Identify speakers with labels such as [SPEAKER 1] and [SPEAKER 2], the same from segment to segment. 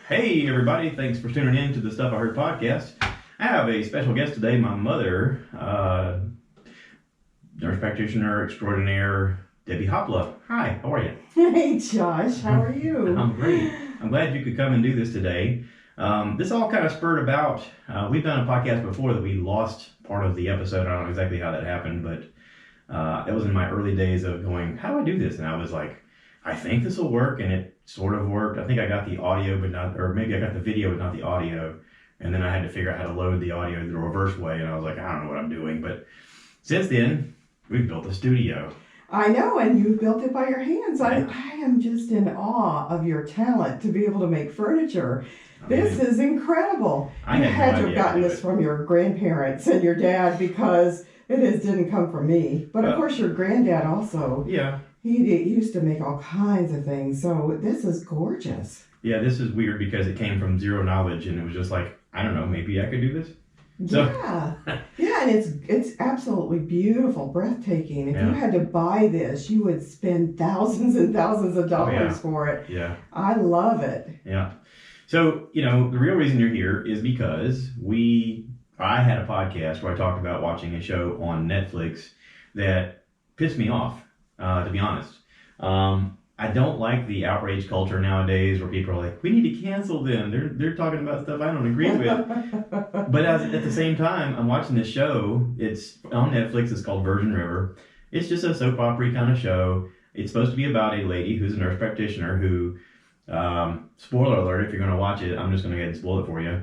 [SPEAKER 1] Hey everybody, thanks for tuning in to the Stuff I Heard podcast. I have a special guest today, my mother, nurse practitioner extraordinaire, Debbie Hopla. Hi, how are you?
[SPEAKER 2] Hey Josh, how are you?
[SPEAKER 1] I'm great. I'm glad you could come and do this today. This all kind of spurred about, we've done a podcast before that we lost part of the episode. I don't know exactly how that happened, but it was in my early days of going, how do I do this? And I was like, I think this will work, and it sort of worked. I think I got the audio, but not, or maybe I got the video, but not the audio. And then I had to figure out how to load the audio the reverse way, and I was like, I don't know what I'm doing. But since then, we've built a studio.
[SPEAKER 2] I know, and you built it by your hands. I am just in awe of your talent to be able to make furniture. This is incredible. You had to have gotten this from your grandparents and your dad, because it didn't come from me. But of course, your granddad also.
[SPEAKER 1] Yeah.
[SPEAKER 2] He used to make all kinds of things, so this is gorgeous.
[SPEAKER 1] Yeah, this is weird because it came from zero knowledge, and it was just like, I don't know, maybe I could do this.
[SPEAKER 2] Yeah, and it's absolutely beautiful, breathtaking. If you had to buy this, you would spend thousands and thousands of dollars for it.
[SPEAKER 1] Yeah.
[SPEAKER 2] I love it.
[SPEAKER 1] Yeah. So, the real reason you're here is because I had a podcast where I talked about watching a show on Netflix that pissed me off. To be honest. I don't like the outrage culture nowadays where people are like, we need to cancel them. They're talking about stuff I don't agree with. But at the same time, I'm watching this show. It's on Netflix. It's called Virgin River. It's just a soap opera kind of show. It's supposed to be about a lady who's a nurse practitioner who, spoiler alert, if you're going to watch it, I'm just going to go ahead and spoil it for you.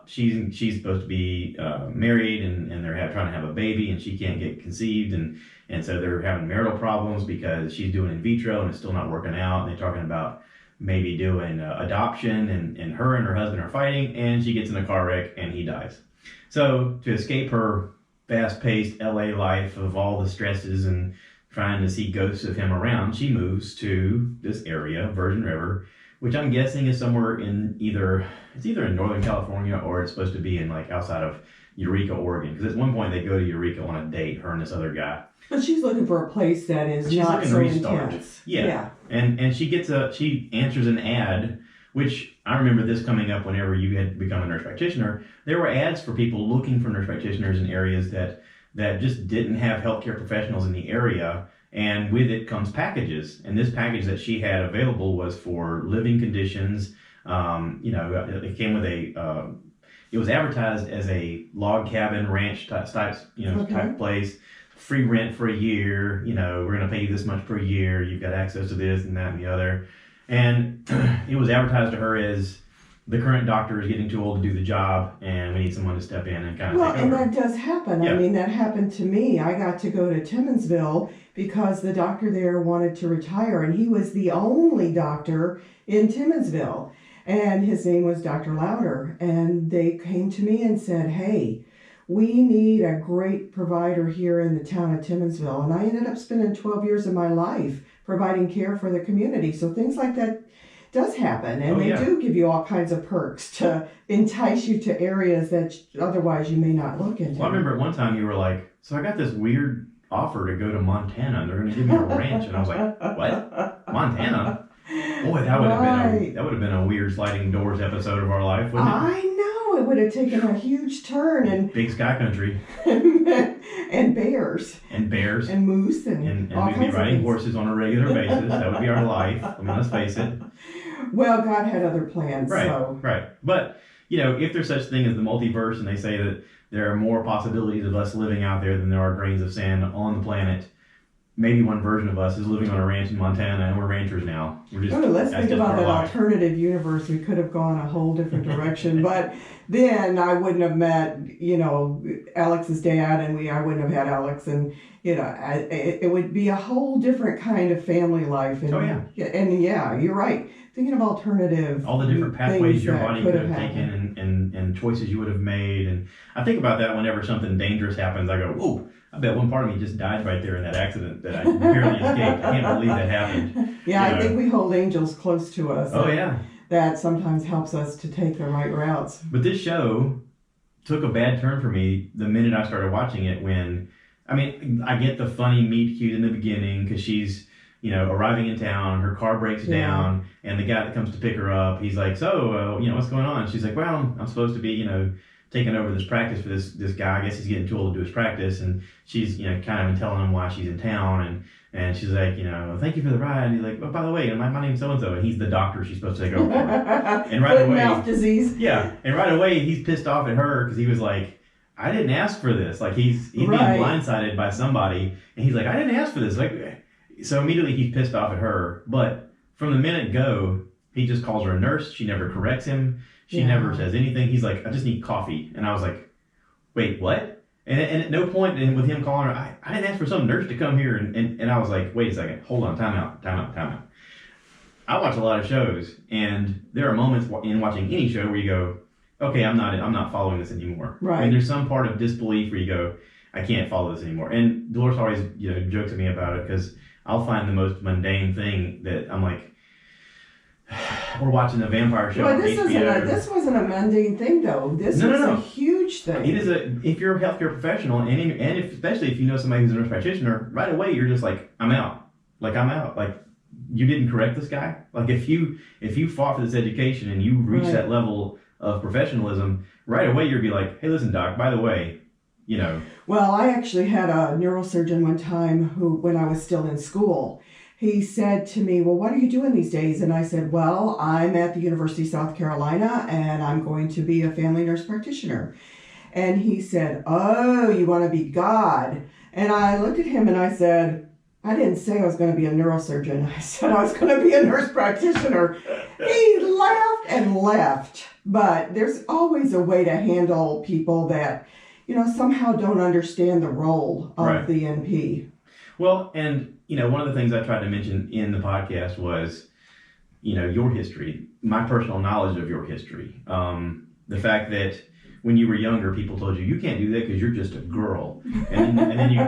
[SPEAKER 1] She's supposed to be married, and they're trying to have a baby, and she can't get conceived, and so they're having marital problems because she's doing in vitro and it's still not working out. And they're talking about maybe doing adoption, and her and her husband are fighting, and she gets in a car wreck and he dies. So to escape her fast-paced LA life of all the stresses and trying to see ghosts of him around, she moves to this area, Virgin River, which I'm guessing is somewhere in either in Northern California, or it's supposed to be in like outside of Eureka, Oregon. Because at one point they go to Eureka on a date, her and this other guy.
[SPEAKER 2] But she's looking for a place that is not so intense.
[SPEAKER 1] Yeah. And she answers an ad, which I remember this coming up whenever you had become a nurse practitioner. There were ads for people looking for nurse practitioners in areas that just didn't have healthcare professionals in the area. And with it comes packages. And this package that she had available was for living conditions. It came with it was advertised as a log cabin ranch type place. Free rent for a year. We're going to pay you this much per year. You've got access to this and that and the other. And it was advertised to her as the current doctor is getting too old to do the job, and we need someone to step in and kind of take over.
[SPEAKER 2] Well, and that does happen. Yeah. I mean, that happened to me. I got to go to Timmonsville because the doctor there wanted to retire, and he was the only doctor in Timmonsville. And his name was Dr. Louder. And they came to me and said, hey, we need a great provider here in the town of Timmonsville. And I ended up spending 12 years of my life providing care for the community. So things like that does happen. And they do give you all kinds of perks to entice you to areas that otherwise you may not look into.
[SPEAKER 1] Well, I remember at one time you were like, so I got this weird offer to go to Montana, and they're going to give me a ranch. And I was like, what? Montana? Boy, that would have been a weird sliding doors episode of our life, wouldn't it?
[SPEAKER 2] I know, it would have taken a huge turn, and
[SPEAKER 1] big sky country,
[SPEAKER 2] and bears, and moose, and all
[SPEAKER 1] we'd be riding horses on a regular basis. That would be our life. I mean, let's face it.
[SPEAKER 2] Well, God had other plans,
[SPEAKER 1] right. But if there's such thing as the multiverse, and they say that there are more possibilities of us living out there than there are grains of sand on the planet. Maybe one version of us is living on a ranch in Montana, and we're ranchers now.
[SPEAKER 2] Let's think about that alternative universe. We could have gone a whole different direction, but then I wouldn't have met, Alex's dad, and I wouldn't have had Alex, and it would be a whole different kind of family life. And, and you're right. Thinking of alternative,
[SPEAKER 1] all the different pathways your body could have taken, and choices you would have made, and I think about that whenever something dangerous happens. I go, whoa. I bet one part of me just died right there in that accident that I barely escaped. I can't believe that happened.
[SPEAKER 2] Yeah, I think we hold angels close to us.
[SPEAKER 1] Oh, yeah.
[SPEAKER 2] That sometimes helps us to take the right routes.
[SPEAKER 1] But this show took a bad turn for me the minute I started watching it I get the funny meet cute in the beginning because she's arriving in town, her car breaks down, and the guy that comes to pick her up, he's like, so, what's going on? She's like, well, I'm supposed to be, taking over this practice for this guy. I guess he's getting too old to do his practice. And she's, kind of telling him why she's in town. And she's like, thank you for the ride. And he's like, oh, by the way, my name's so-and-so. And he's the doctor she's supposed to take over for. And right away,
[SPEAKER 2] mouth disease.
[SPEAKER 1] Yeah. And right away, he's pissed off at her because he was like, I didn't ask for this. Like, he's being blindsided by somebody. And he's like, I didn't ask for this. Like, so immediately he's pissed off at her. But from the minute go, he just calls her a nurse. She never corrects him. She never says anything. He's like, I just need coffee. And I was like, wait, what? And at no point with him calling her, I didn't ask for some nurse to come here. And I was like, wait a second. Hold on. Time out. I watch a lot of shows. And there are moments in watching any show where you go, okay, I'm not following this anymore.
[SPEAKER 2] Right.
[SPEAKER 1] I mean, there's some part of disbelief where you go, I can't follow this anymore. And Dolores always, jokes at me about it because I'll find the most mundane thing that I'm like, we're watching a vampire show on HBO.
[SPEAKER 2] This wasn't a mundane thing, though. This was a huge thing.
[SPEAKER 1] It is if you're a healthcare professional, especially if you know somebody who's a nurse practitioner, right away you're just like, I'm out. Like, you didn't correct this guy. Like, if you fought for this education and you reach that level of professionalism, right away you'd be like, hey, listen, doc, by the way,
[SPEAKER 2] Well, I actually had a neurosurgeon one time who, when I was still in school, he said to me, well, what are you doing these days? And I said, well, I'm at the University of South Carolina, and I'm going to be a family nurse practitioner. And he said, oh, you want to be God? And I looked at him and I said, I didn't say I was going to be a neurosurgeon. I said I was going to be a nurse practitioner. He laughed and left. But there's always a way to handle people that, somehow don't understand the role of the NP.
[SPEAKER 1] Well, and, one of the things I tried to mention in the podcast was, your history, my personal knowledge of your history. The fact that when you were younger, people told you can't do that because you're just a girl. And then you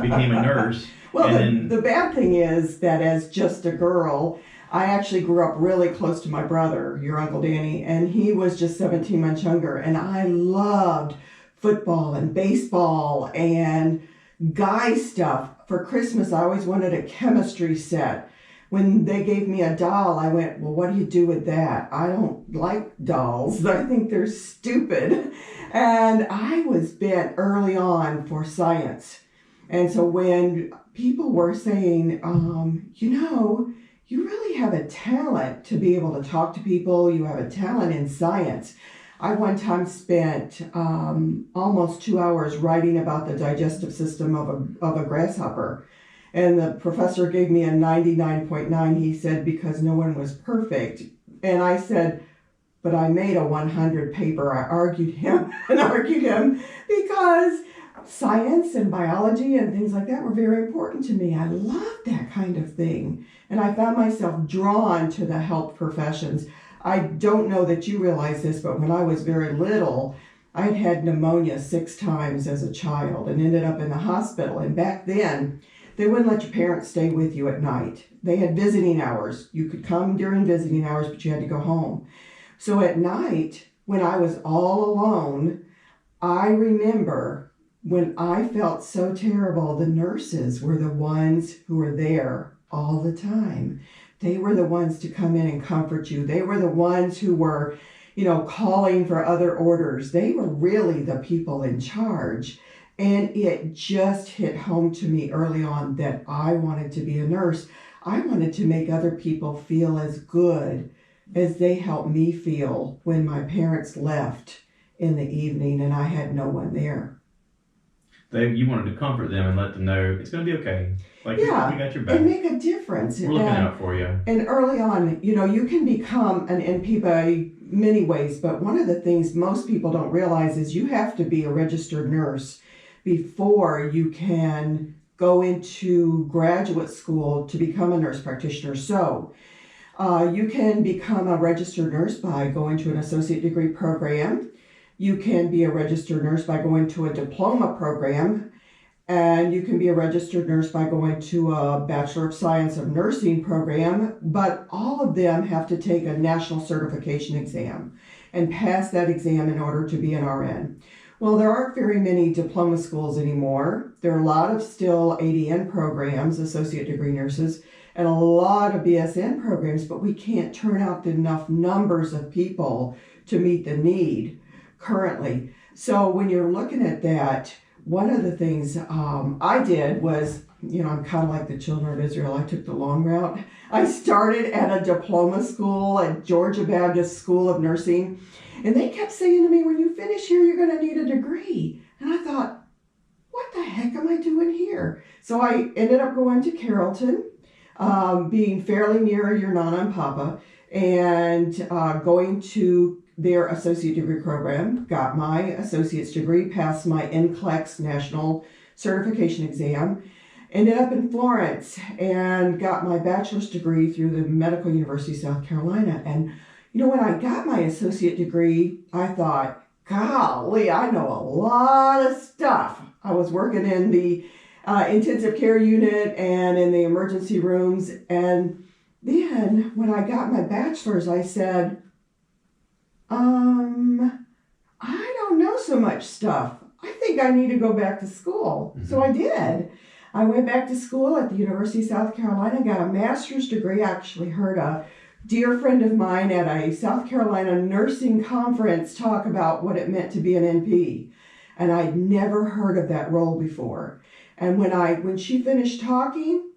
[SPEAKER 1] became a nurse.
[SPEAKER 2] Well, the bad thing is that as just a girl, I actually grew up really close to my brother, your Uncle Danny, and he was just 17 months younger. And I loved football and baseball and guy stuff. For Christmas, I always wanted a chemistry set. When they gave me a doll, I went, well, what do you do with that? I don't like dolls. I think they're stupid. And I was bent early on for science. And so when people were saying, you really have a talent to be able to talk to people. You have a talent in science. I one time spent almost 2 hours writing about the digestive system of a grasshopper. And the professor gave me a 99.9. He said, because no one was perfect. And I said, but I made a 100 paper. I argued him because science and biology and things like that were very important to me. I loved that kind of thing. And I found myself drawn to the health professions. I don't know that you realize this, but when I was very little, I had had pneumonia 6 times as a child and ended up in the hospital. And back then, they wouldn't let your parents stay with you at night. They had visiting hours. You could come during visiting hours, but you had to go home. So at night, when I was all alone, I remember when I felt so terrible, the nurses were the ones who were there all the time. They were the ones to come in and comfort you. They were the ones who were, calling for other orders. They were really the people in charge. And it just hit home to me early on that I wanted to be a nurse. I wanted to make other people feel as good as they helped me feel when my parents left in the evening and I had no one there.
[SPEAKER 1] You wanted to comfort them and let them know it's going to be okay. Like, we got your back.
[SPEAKER 2] And make a difference.
[SPEAKER 1] We're looking out for you.
[SPEAKER 2] And early on, you can become an NP by many ways, but one of the things most people don't realize is you have to be a registered nurse before you can go into graduate school to become a nurse practitioner. So you can become a registered nurse by going to an associate degree program. You can be a registered nurse by going to a diploma program. And you can be a registered nurse by going to a Bachelor of Science of Nursing program. But all of them have to take a national certification exam and pass that exam in order to be an RN. Well, there aren't very many diploma schools anymore. There are a lot of still ADN programs, associate degree nurses, and a lot of BSN programs, but we can't turn out enough numbers of people to meet the need currently. So when you're looking at that, one of the things I did was, I'm kind of like the children of Israel. I took the long route. I started at a diploma school at Georgia Baptist School of Nursing, and they kept saying to me, when you finish here, you're going to need a degree. And I thought, what the heck am I doing here? So I ended up going to Carrollton, being fairly near your Nana and Papa, and going to their associate degree program, got my associate's degree, passed my NCLEX national certification exam, ended up in Florence and got my bachelor's degree through the Medical University of South Carolina. And when I got my associate degree, I thought, golly, I know a lot of stuff. I was working in the intensive care unit and in the emergency rooms. And then when I got my bachelor's, I said, I don't know so much stuff. I think I need to go back to school. Mm-hmm. So I did. I went back to school at the University of South Carolina, got a master's degree. I actually heard a dear friend of mine at a South Carolina nursing conference talk about what it meant to be an NP. And I'd never heard of that role before. And when she finished talking,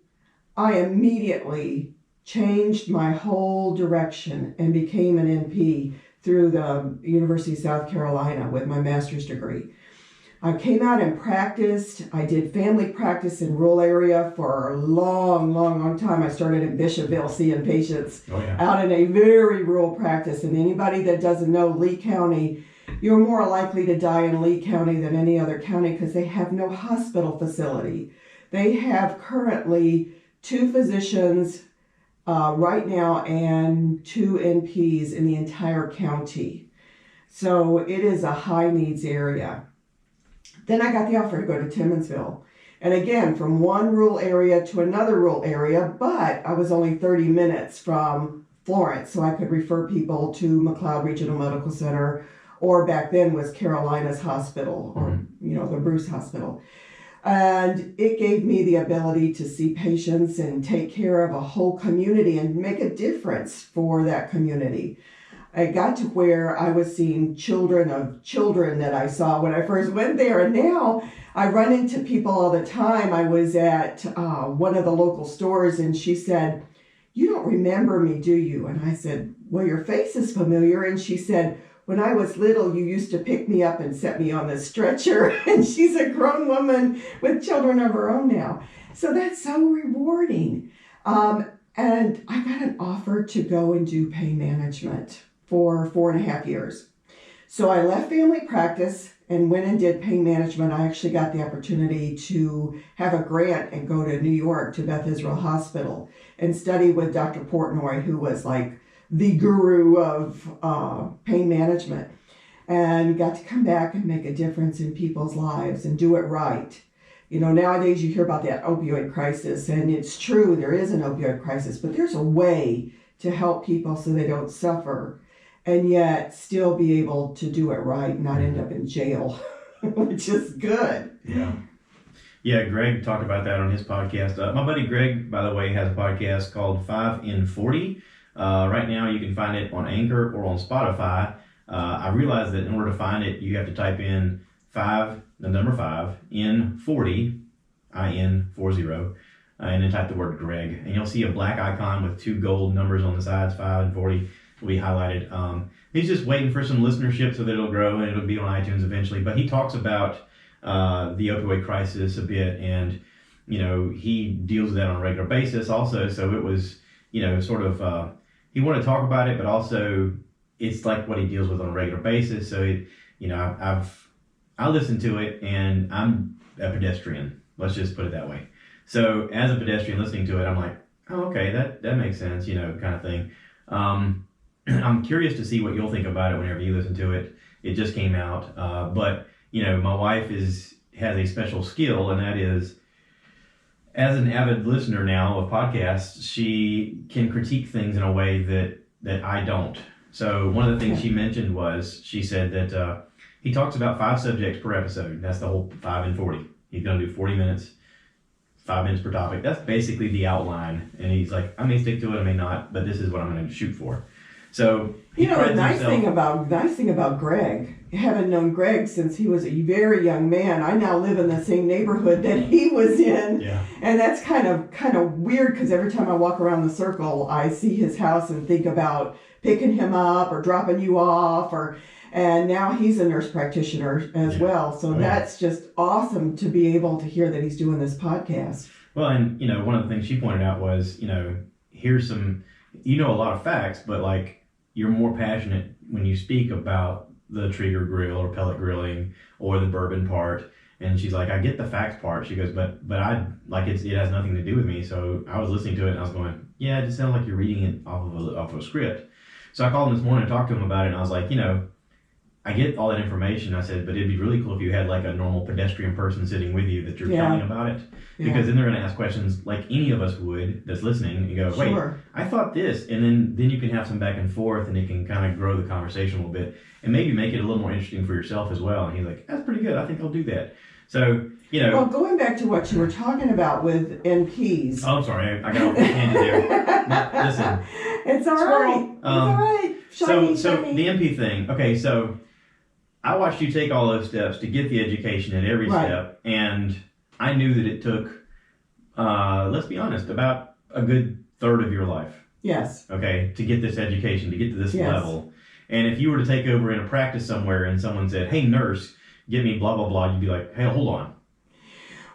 [SPEAKER 2] I immediately changed my whole direction and became an NP through the University of South Carolina with my master's degree. I came out and practiced. I did family practice in rural area for a long time. I started in Bishopville seeing patients out in a very rural practice. And anybody that doesn't know Lee County, you're more likely to die in Lee County than any other county because they have no hospital facility. They have currently 2 physicians right now and 2 NPs in the entire county. So it is a high needs area. Then I got the offer to go to Timminsville. And again, from one rural area to another rural area, but I was only 30 minutes from Florence, so I could refer people to McLeod Regional Medical Center, or back then was Carolina's Hospital, or, the Bruce Hospital. And it gave me the ability to see patients and take care of a whole community and make a difference for that community. I got to where I was seeing children of children that I saw when I first went there. And now I run into people all the time. I was at one of the local stores and she said, "You don't remember me, do you?" And I said, "Well, your face is familiar." And she said, "When I was little, you used to pick me up and set me on the stretcher." And she's a grown woman with children of her own now. So that's so rewarding. And I got an offer to go and do pain management for 4.5 years. So I left family practice and went and did pain management. I actually got the opportunity to have a grant and go to New York to Beth Israel Hospital and study with Dr. Portnoy, who was like the guru of pain management, and got to come back and make a difference in people's lives and do it right. Nowadays you hear about that opioid crisis, and it's true, there is an opioid crisis, but there's a way to help people so they don't suffer and yet still be able to do it right and not end up in jail, which is good.
[SPEAKER 1] Yeah, Greg talked about that on his podcast. My buddy Greg, by the way, has a podcast called 5 in 40. Right now you can find it on Anchor or on Spotify. I realized that in order to find it, you have to type in 5, the number 5, in 40, IN40, and then type the word Greg. And you'll see a black icon with 2 gold numbers on the sides, 5 and 40. Will be highlighted. He's just waiting for some listenership so that it'll grow and it'll be on iTunes eventually. But he talks about the opioid crisis a bit, and he deals with that on a regular basis also. So it was sort of he wanted to talk about it, but also it's like what he deals with on a regular basis. So I listen to it, and I'm a pedestrian. Let's just put it that way. So as a pedestrian listening to it, I'm like, oh, okay, that makes sense, kind of thing. I'm curious to see what you'll think about it whenever you listen to it. It just came out, but my wife has a special skill, and that is, as an avid listener now of podcasts, she can critique things in a way that I don't. So one of the things she mentioned was, she said that he talks about 5 subjects per episode. That's the whole 5 and 40. He's going to do 40 minutes, 5 minutes per topic. That's basically the outline. And he's like, I may stick to it, I may not, but this is what I'm going to shoot for. So he
[SPEAKER 2] the nice thing about Greg, having known Greg since he was a very young man, I now live in the same neighborhood that he was in, and that's kind of weird because every time I walk around the circle, I see his house and think about picking him up or dropping you off, and now he's a nurse practitioner as well. So that's just awesome to be able to hear that he's doing this podcast.
[SPEAKER 1] Well, and one of the things she pointed out was, here's some, a lot of facts, but like, you're more passionate when you speak about the trigger grill or pellet grilling or the bourbon part. And she's like, I get the facts part. She goes, but I like it has nothing to do with me. So I was listening to it and I was going, yeah, it just sounds like you're reading it off of a script. So I called him this morning and talked to him about it. And I was like, I get all that information. I said, but it'd be really cool if you had like a normal pedestrian person sitting with you that you're telling about it. Because then they're going to ask questions like any of us would that's listening and go, wait, I thought this. And then you can have some back and forth and it can kind of grow the conversation a little bit and maybe make it a little more interesting for yourself as well. And he's like, that's pretty good. I think I'll do that. So, Well,
[SPEAKER 2] going back to what you were talking about with NPs.
[SPEAKER 1] Oh, I'm sorry. I got off the tangent there. Now, listen.
[SPEAKER 2] It's all right. It's all right. Shiny.
[SPEAKER 1] So the NP thing. Okay, so I watched you take all those steps to get the education at every step, and I knew that it took, let's be honest, about a good third of your life.
[SPEAKER 2] Yes.
[SPEAKER 1] Okay, to get this education, to get to this level. And if you were to take over in a practice somewhere and someone said, hey, nurse, give me blah, blah, blah, you'd be like, hey, hold on.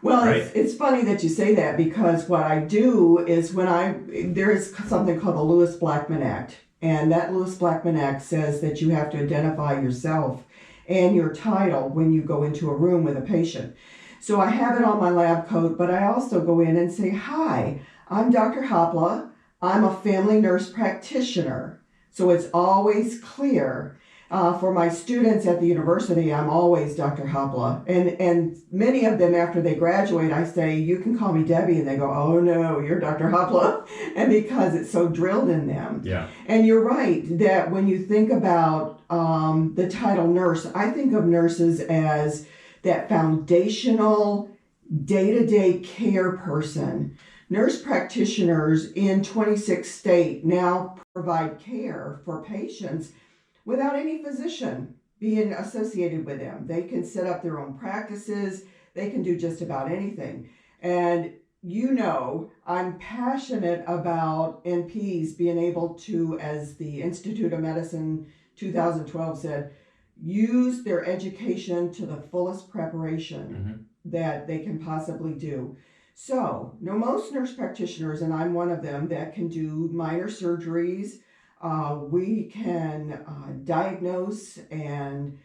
[SPEAKER 2] Well, it's funny that you say that because what I do is there is something called the Lewis-Blackman Act. And that Lewis-Blackman Act says that you have to identify yourself and your title when you go into a room with a patient. So I have it on my lab coat, but I also go in and say, hi, I'm Dr. Hopla. I'm a family nurse practitioner. So it's always clear. For my students at the university, I'm always Dr. Hopla. And many of them, after they graduate, I say, you can call me Debbie. And they go, oh, no, you're Dr. Hopla. And because it's so drilled in them.
[SPEAKER 1] Yeah.
[SPEAKER 2] And you're right that when you think about the title nurse, I think of nurses as that foundational day-to-day care person. Nurse practitioners in 26 states now provide care for patients without any physician being associated with them. They can set up their own practices. They can do just about anything. And I'm passionate about NPs being able to, as the Institute of Medicine 2012 said, use their education to the fullest preparation that they can possibly do. So, most nurse practitioners, and I'm one of them, that can do minor surgeries. We can diagnose and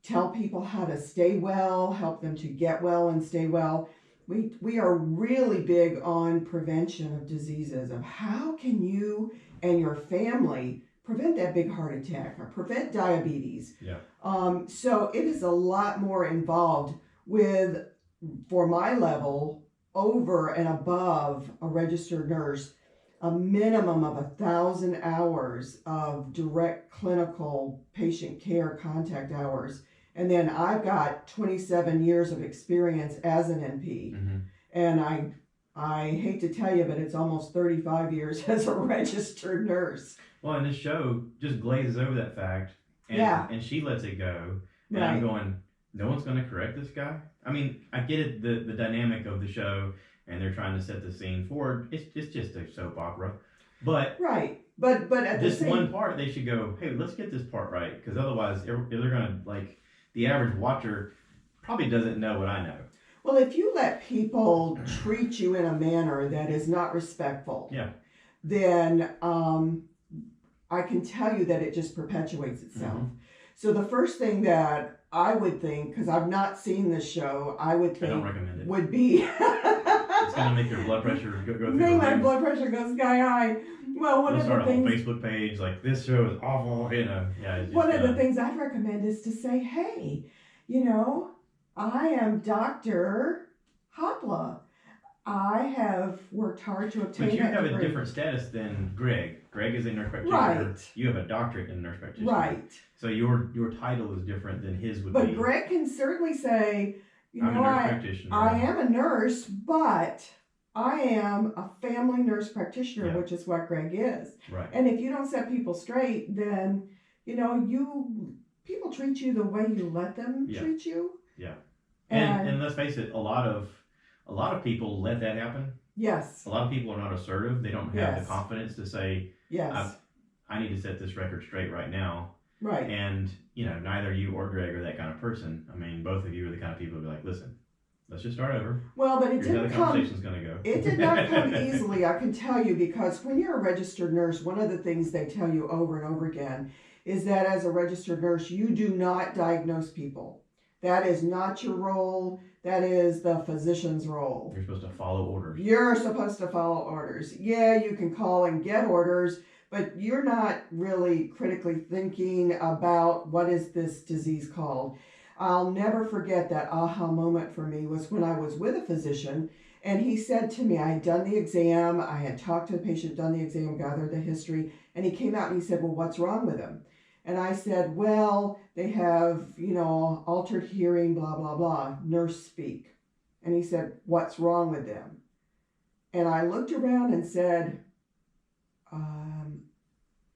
[SPEAKER 2] tell people how to stay well, help them to get well and stay well. We are really big on prevention of diseases, of how can you and your family prevent that big heart attack or prevent diabetes.
[SPEAKER 1] Yeah.
[SPEAKER 2] So it is a lot more involved with, for my level, over and above a registered nurse, a minimum of 1,000 hours of direct clinical patient care contact hours. And then I've got 27 years of experience as an NP. And I hate to tell you, but it's almost 35 years as a registered nurse.
[SPEAKER 1] Well, and this show just glazes over that fact. And she lets it go. And I'm going, no one's going to correct this guy? I mean, I get it, the dynamic of the show, and they're trying to set the scene forward. It's just a soap opera. But
[SPEAKER 2] but at
[SPEAKER 1] this one part, they should go, hey, let's get this part right. Because otherwise, they're going to, like, the average watcher probably doesn't know what I know.
[SPEAKER 2] Well, if you let people treat you in a manner that is not respectful, then I can tell you that it just perpetuates itself. So the first thing that I would think, because I've not seen this show, I would think
[SPEAKER 1] I don't recommend it.
[SPEAKER 2] Would be
[SPEAKER 1] it's going to make your blood pressure go through.
[SPEAKER 2] Make my blood pressure go sky high. Well, one of the things.
[SPEAKER 1] Start a Facebook page like this show is awful.
[SPEAKER 2] One of the things I'd recommend is to say, hey, I am Dr. Hopla. I have worked hard to obtain.
[SPEAKER 1] But you have a different status than Greg. Greg is a nurse practitioner.
[SPEAKER 2] Right.
[SPEAKER 1] You have a doctorate in nurse practitioner.
[SPEAKER 2] Right.
[SPEAKER 1] So your title is different than his would be.
[SPEAKER 2] But Greg can certainly say,
[SPEAKER 1] I'm a nurse practitioner.
[SPEAKER 2] I am a nurse, but I am a family nurse practitioner,
[SPEAKER 1] Yeah.
[SPEAKER 2] which is what Greg is.
[SPEAKER 1] Right.
[SPEAKER 2] And if you don't set people straight, then, people treat you the way you let them treat you.
[SPEAKER 1] Yeah. And let's face it, a lot of people let that happen.
[SPEAKER 2] Yes.
[SPEAKER 1] A lot of people are not assertive. They don't have the confidence to say,
[SPEAKER 2] yes,
[SPEAKER 1] I need to set this record straight right now.
[SPEAKER 2] Right.
[SPEAKER 1] And, neither you or Greg are that kind of person. I mean, both of you are the kind of people who be like, listen, let's just start over.
[SPEAKER 2] Well, but
[SPEAKER 1] Here's how the conversation's going to go.
[SPEAKER 2] It did not come easily, I can tell you, because when you're a registered nurse, one of the things they tell you over and over again is that as a registered nurse, you do not diagnose people. That is not your role. That is the physician's role.
[SPEAKER 1] You're supposed to follow orders.
[SPEAKER 2] You're supposed to follow orders. Yeah, you can call and get orders, but you're not really critically thinking about what is this disease called. I'll never forget that aha moment for me was when I was with a physician and he said to me, I had done the exam, I had talked to the patient, done the exam, gathered the history, and he came out and he said, well, what's wrong with him? And I said, well, they have, altered hearing, blah, blah, blah, nurse speak. And he said, what's wrong with them? And I looked around and said,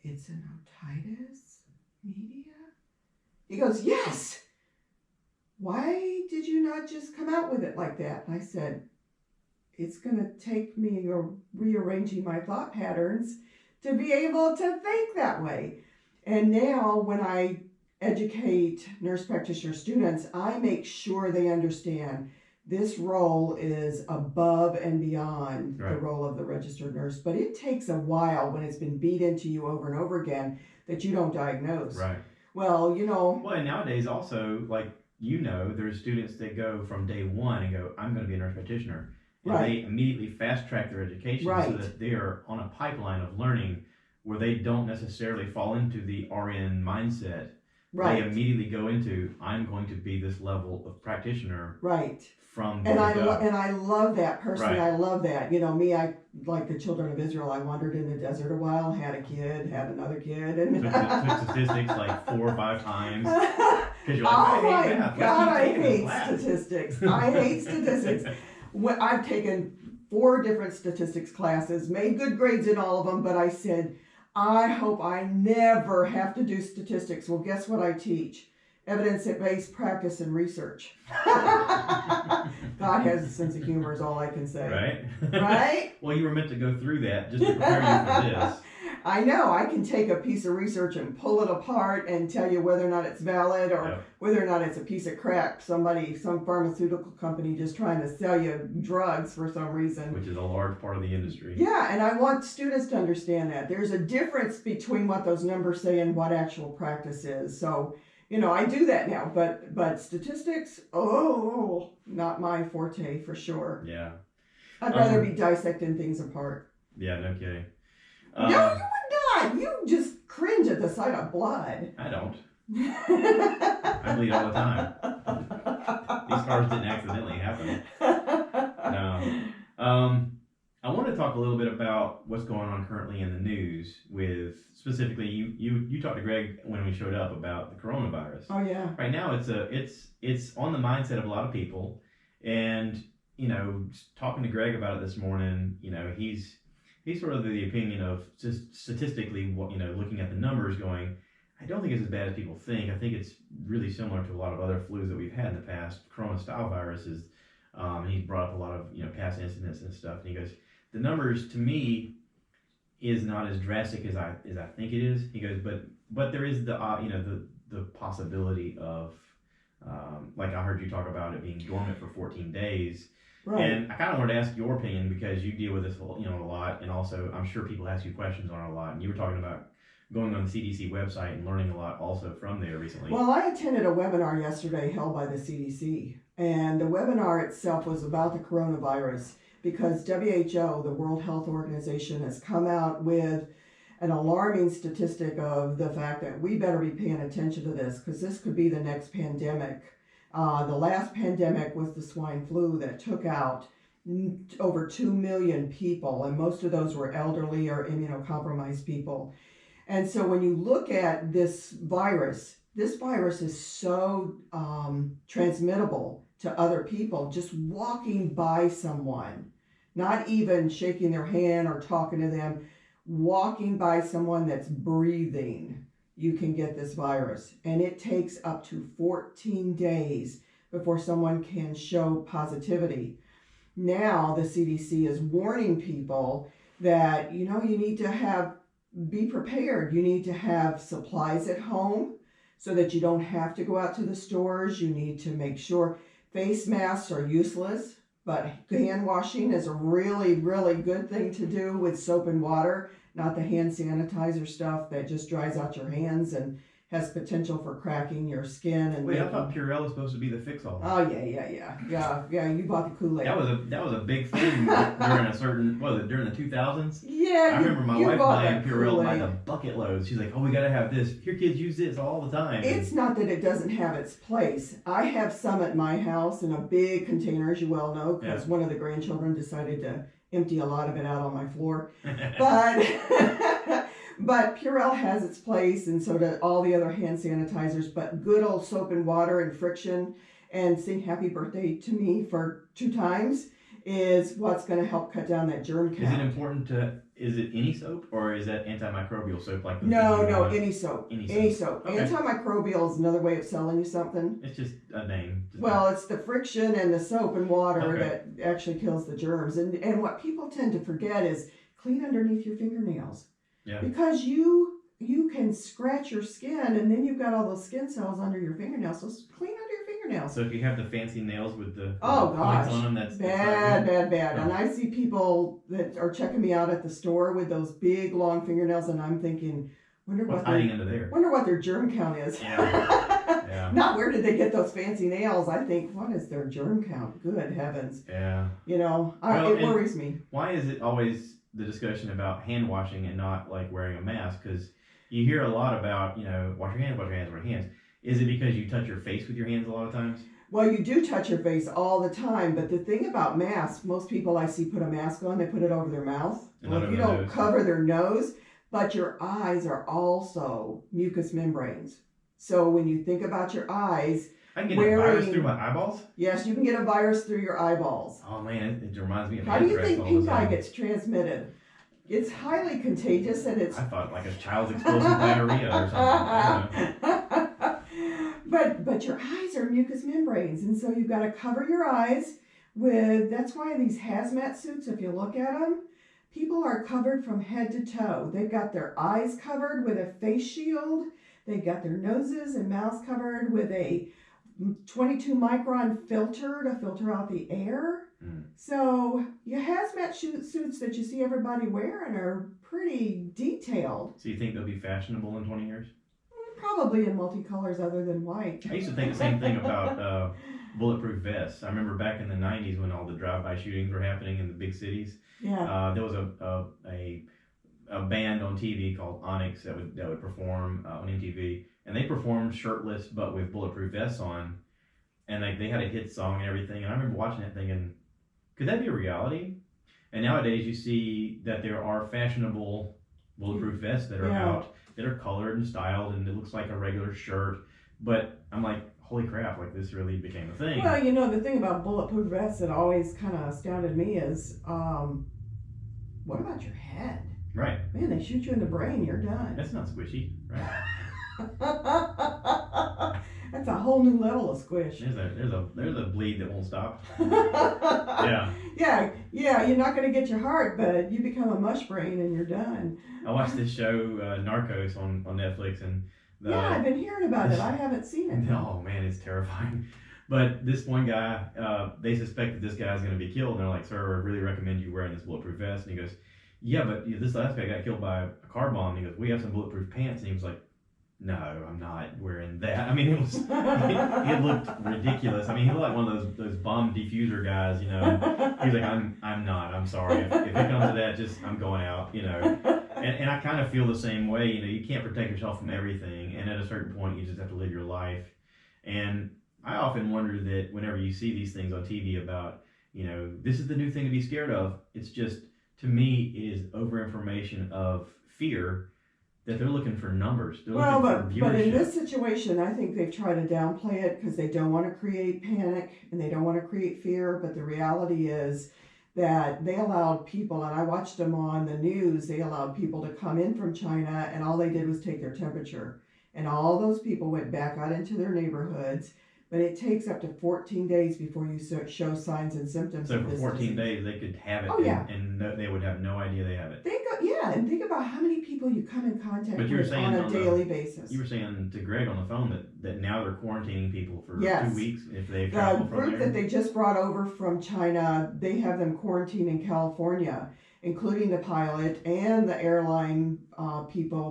[SPEAKER 2] it's an otitis media? He goes, yes. Why did you not just come out with it like that? And I said, it's going to take me rearranging my thought patterns to be able to think that way. And now when I educate nurse practitioner students, I make sure they understand this role is above and beyond the role of the registered nurse. But it takes a while when it's been beat into you over and over again that you don't diagnose.
[SPEAKER 1] Right.
[SPEAKER 2] Well,
[SPEAKER 1] Well, and nowadays also, there's students that go from day one and go, I'm going to be a nurse practitioner. And they immediately fast track their education so that they are on a pipeline of learning where they don't necessarily fall into the RN mindset. They immediately go into, I'm going to be this level of practitioner. From
[SPEAKER 2] and I love that personally. I love that. Me, I like the children of Israel. I wandered in the desert a while, had a kid, had another kid, and
[SPEAKER 1] took statistics like 4 or 5 times.
[SPEAKER 2] Because you're like, oh my God, I hate statistics. I hate statistics. I've taken 4 different statistics classes, made good grades in all of them, but I said, I hope I never have to do statistics. Well, guess what I teach? Evidence-based practice and research. God has a sense of humor is all I can say. Right?
[SPEAKER 1] Well, you were meant to go through that just to prepare you for this.
[SPEAKER 2] I know. I can take a piece of research and pull it apart and tell you whether or not it's valid or whether or not it's a piece of crap. Some pharmaceutical company just trying to sell you drugs for some reason.
[SPEAKER 1] Which is a large part of the industry.
[SPEAKER 2] Yeah, and I want students to understand that. There's a difference between what those numbers say and what actual practice is. So, I do that now, but statistics, not my forte for sure.
[SPEAKER 1] Yeah.
[SPEAKER 2] I'd rather be dissecting things apart.
[SPEAKER 1] Yeah, no kidding.
[SPEAKER 2] No, you would not. You just cringe at the sight of blood.
[SPEAKER 1] I don't. I bleed all the time. These cars didn't accidentally happen. No. I want to talk a little bit about what's going on currently in the news with specifically you talked to Greg when we showed up about the coronavirus.
[SPEAKER 2] Oh yeah.
[SPEAKER 1] Right now it's on the mindset of a lot of people, and talking to Greg about it this morning, he's sort of the opinion of just statistically, looking at the numbers, going, I don't think it's as bad as people think. I think it's really similar to a lot of other flus that we've had in the past, Corona-style viruses. He brought up a lot of past incidents and stuff, and he goes, the numbers to me is not as drastic as I think it is. He goes, but there is the possibility of like I heard you talk about it being dormant for 14 days. Right. And I kind of wanted to ask your opinion because you deal with this a lot, and also I'm sure people ask you questions on it a lot. And you were talking about going on the CDC website and learning a lot also from there recently.
[SPEAKER 2] Well, I attended a webinar yesterday held by the CDC, and the webinar itself was about the coronavirus because WHO, the World Health Organization, has come out with an alarming statistic of the fact that we better be paying attention to this because this could be the next pandemic. The last pandemic was the swine flu that took out over 2 million people, and most of those were elderly or immunocompromised people. And so when you look at this virus is so transmittable to other people, just walking by someone, not even shaking their hand or talking to them, walking by someone that's breathing, you can get this virus. And it takes up to 14 days before someone can show positivity. Now the CDC is warning people that, you need to be prepared. You need to have supplies at home so that you don't have to go out to the stores. You need to make sure face masks are useless, but hand washing is a really, really good thing to do with soap and water, not the hand sanitizer stuff that just dries out your hands and has potential for cracking your skin. And
[SPEAKER 1] wait, I thought Purell was supposed to be the fix-all.
[SPEAKER 2] Oh yeah. You bought the Kool-Aid.
[SPEAKER 1] That was a big thing during the 2000s.
[SPEAKER 2] Yeah,
[SPEAKER 1] I remember my wife buying Purell by the
[SPEAKER 2] Kool-Aid.
[SPEAKER 1] bucket loads. She's like, "Oh, we gotta have this. Here, kids, use this all the time."
[SPEAKER 2] It's not that it doesn't have its place. I have some at my house in a big container, as you well know, because one of the grandchildren decided to empty a lot of it out on my floor. But Purell has its place, and so do all the other hand sanitizers. But good old soap and water and friction and sing happy birthday to me for 2 times is what's going to help cut down that germ count.
[SPEAKER 1] Is it important is it any soap or is that antimicrobial soap like the
[SPEAKER 2] No, any soap. Any soap.
[SPEAKER 1] Okay.
[SPEAKER 2] Antimicrobial is another way of selling you something.
[SPEAKER 1] It's just a name.
[SPEAKER 2] Well, it's the friction and the soap and water that actually kills the germs. And what people tend to forget is clean underneath your fingernails.
[SPEAKER 1] Yeah.
[SPEAKER 2] Because you can scratch your skin and then you've got all those skin cells under your fingernails. So clean under your fingernails.
[SPEAKER 1] So if you have the fancy nails with the
[SPEAKER 2] gosh,
[SPEAKER 1] on them, that's
[SPEAKER 2] bad.
[SPEAKER 1] Yeah.
[SPEAKER 2] And I see people that are checking me out at the store with those big long fingernails, and I'm thinking,
[SPEAKER 1] what's hiding under there?
[SPEAKER 2] Wonder what their germ count is.
[SPEAKER 1] Yeah.
[SPEAKER 2] Not where did they get those fancy nails? I think, what is their germ count? Good heavens.
[SPEAKER 1] Yeah.
[SPEAKER 2] It worries me.
[SPEAKER 1] Why is it always the discussion about hand washing and not like wearing a mask? Because you hear a lot about, wash your hands, wash your hands, wash your hands. Is it because you touch your face with your hands a lot of times?
[SPEAKER 2] Well, you do touch your face all the time, but the thing about masks, most people I see put a mask on, they put it over their mouth. Well, if you don't cover their nose, but your eyes are also mucous membranes. So when you think about your eyes,
[SPEAKER 1] I can get a virus through my eyeballs?
[SPEAKER 2] Yes, you can get a virus through your eyeballs.
[SPEAKER 1] Oh man, it reminds me of
[SPEAKER 2] How do you think pink eye gets transmitted? It's highly contagious, and it's...
[SPEAKER 1] I thought like a child's explosive diarrhea or something.
[SPEAKER 2] But your eyes are mucous membranes, and so you've got to cover your eyes with... That's why these hazmat suits, if you look at them, people are covered from head to toe. They've got their eyes covered with a face shield. They've got their noses and mouths covered with a 22 micron filter to filter out the air. So your hazmat suits that you see everybody wearing are pretty detailed.
[SPEAKER 1] So you think they'll be fashionable in 20 years?
[SPEAKER 2] Probably in multicolors other than white.
[SPEAKER 1] I used to think the same thing about bulletproof vests. I remember back in the 90s when all the drive-by shootings were happening in the big cities.
[SPEAKER 2] Yeah.
[SPEAKER 1] There was a band on TV called Onyx that would perform on MTV, and they performed shirtless but with bulletproof vests on, and like they had a hit song and everything. And I remember watching that thinking, could that be a reality? And nowadays you see that there are fashionable bulletproof vests that are out that are colored and styled, and it looks like a regular shirt. But I'm like, holy crap, like this really became a thing.
[SPEAKER 2] Well, the thing about bulletproof vests that always kind of astounded me is, what about your head?
[SPEAKER 1] Right.
[SPEAKER 2] Man, they shoot you in the brain, you're done.
[SPEAKER 1] That's not squishy, right?
[SPEAKER 2] That's a whole new level of squish.
[SPEAKER 1] There's a bleed that won't stop.
[SPEAKER 2] Yeah, you're not going to get your heart, but you become a mush brain and you're done.
[SPEAKER 1] I watched this show, Narcos, on Netflix, and
[SPEAKER 2] I've been hearing about it. I haven't seen it.
[SPEAKER 1] Oh man, it's terrifying. But this one guy, they suspect that this guy's going to be killed, and they're like, "Sir, I really recommend you wearing this bulletproof vest." And he goes, "Yeah, but this last guy got killed by a car bomb." And he goes, "We have some bulletproof pants." And he was like, "No, I'm not wearing that." I mean, it looked ridiculous. I mean, he looked like one of those bomb diffuser guys, He's like, I'm not. I'm sorry. If it comes to that, I'm going out, And I kind of feel the same way. You can't protect yourself from everything, and at a certain point, you just have to live your life. And I often wonder that whenever you see these things on TV about, this is the new thing to be scared of. It's just, to me, it is over information of fear that they're looking for numbers. They're
[SPEAKER 2] Well,
[SPEAKER 1] looking for
[SPEAKER 2] but in
[SPEAKER 1] viewership.
[SPEAKER 2] this situation, I think they've tried to downplay it because they don't want to create panic and they don't want to create fear. But the reality is that they allowed people, and I watched them on the news, they allowed people to come in from China and all they did was take their temperature. And all those people went back out into their neighborhoods. But it takes up to 14 days before you show signs and symptoms
[SPEAKER 1] So
[SPEAKER 2] of
[SPEAKER 1] for
[SPEAKER 2] this
[SPEAKER 1] 14
[SPEAKER 2] disease.
[SPEAKER 1] days, they could have it,
[SPEAKER 2] Oh, yeah.
[SPEAKER 1] and they would have no idea they have it.
[SPEAKER 2] And think about how many people you come in contact
[SPEAKER 1] But you were
[SPEAKER 2] with
[SPEAKER 1] saying
[SPEAKER 2] on a daily basis.
[SPEAKER 1] You were saying to Greg on the phone that now they're quarantining people for
[SPEAKER 2] Yes.
[SPEAKER 1] 2 weeks if they travel
[SPEAKER 2] The
[SPEAKER 1] from
[SPEAKER 2] group
[SPEAKER 1] there.
[SPEAKER 2] that they just brought over from China, they have them quarantined in California, including the pilot and the airline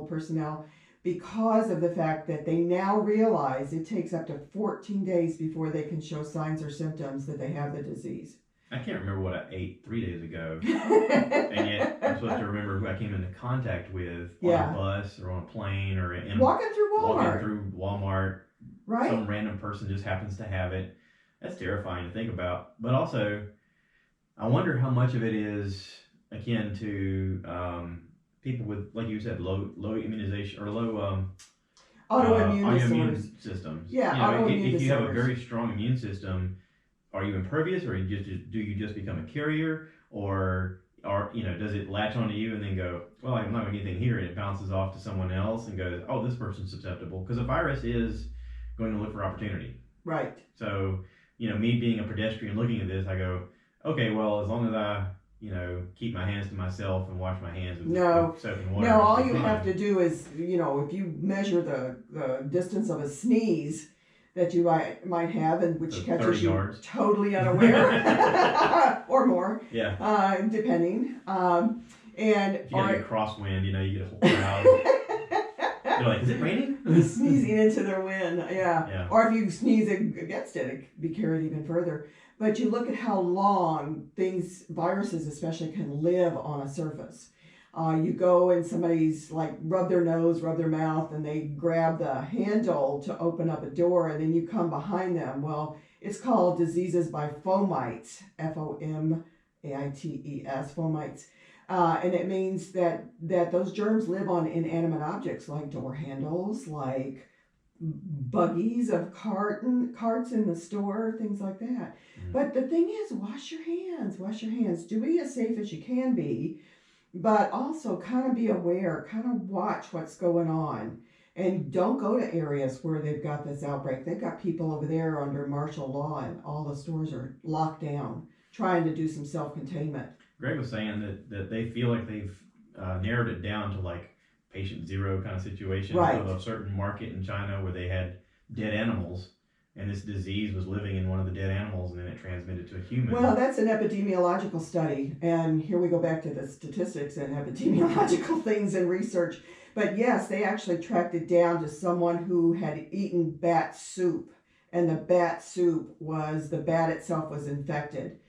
[SPEAKER 2] personnel, because of the fact that they now realize it takes up to 14 days before they can show signs or symptoms that they have the disease.
[SPEAKER 1] I can't remember what I ate 3 days ago, and yet I'm supposed to remember who I came into contact with on a bus or on a plane or
[SPEAKER 2] walking through
[SPEAKER 1] Walmart.
[SPEAKER 2] Right.
[SPEAKER 1] Some random person just happens to have it. That's terrifying to think about. But also, I wonder how much of it is akin to people with, like you said, low immunization or low
[SPEAKER 2] autoimmune
[SPEAKER 1] systems.
[SPEAKER 2] Yeah, autoimmune
[SPEAKER 1] if you have a
[SPEAKER 2] disorders.
[SPEAKER 1] very strong immune system, are you impervious, or do you just become a carrier, or does it latch onto you and then go, well, I'm not going to get anything here, and it bounces off to someone else and goes, oh, this person's susceptible, because a virus is going to look for opportunity.
[SPEAKER 2] Right.
[SPEAKER 1] So, me being a pedestrian looking at this, I go, okay, well, as long as I keep my hands to myself and wash my hands with soap and water.
[SPEAKER 2] No, all you have to do is, if you measure the distance of a sneeze that you might have, and which catches you
[SPEAKER 1] yards.
[SPEAKER 2] Totally unaware, or more, depending. And
[SPEAKER 1] if you get a crosswind, you get a whole crowd. They're like, is it raining?
[SPEAKER 2] Sneezing into their wind, yeah. Or if you sneeze against it, it can be carried even further. But you look at how long viruses especially, can live on a surface. You go and somebody's rub their nose, rub their mouth, and they grab the handle to open up a door, and then you come behind them. Well, it's called diseases by fomites, FOMAITES, fomites. And it means that those germs live on inanimate objects like door handles, like buggies of carts in the store, things like that. But the thing is, wash your hands. Do be as safe as you can be, but also kind of be aware, kind of watch what's going on. And don't go to areas where they've got this outbreak. They've got people over there under martial law, and all the stores are locked down, trying to do some self-containment.
[SPEAKER 1] Greg was saying that they feel like they've narrowed it down to patient zero kind of situation of a certain market in China where they had dead animals, and this disease was living in one of the dead animals, and then it transmitted to a human.
[SPEAKER 2] Well, that's an epidemiological study, and here we go back to the statistics and epidemiological things and research. But yes, they actually tracked it down to someone who had eaten bat soup, and the bat soup the bat itself was infected.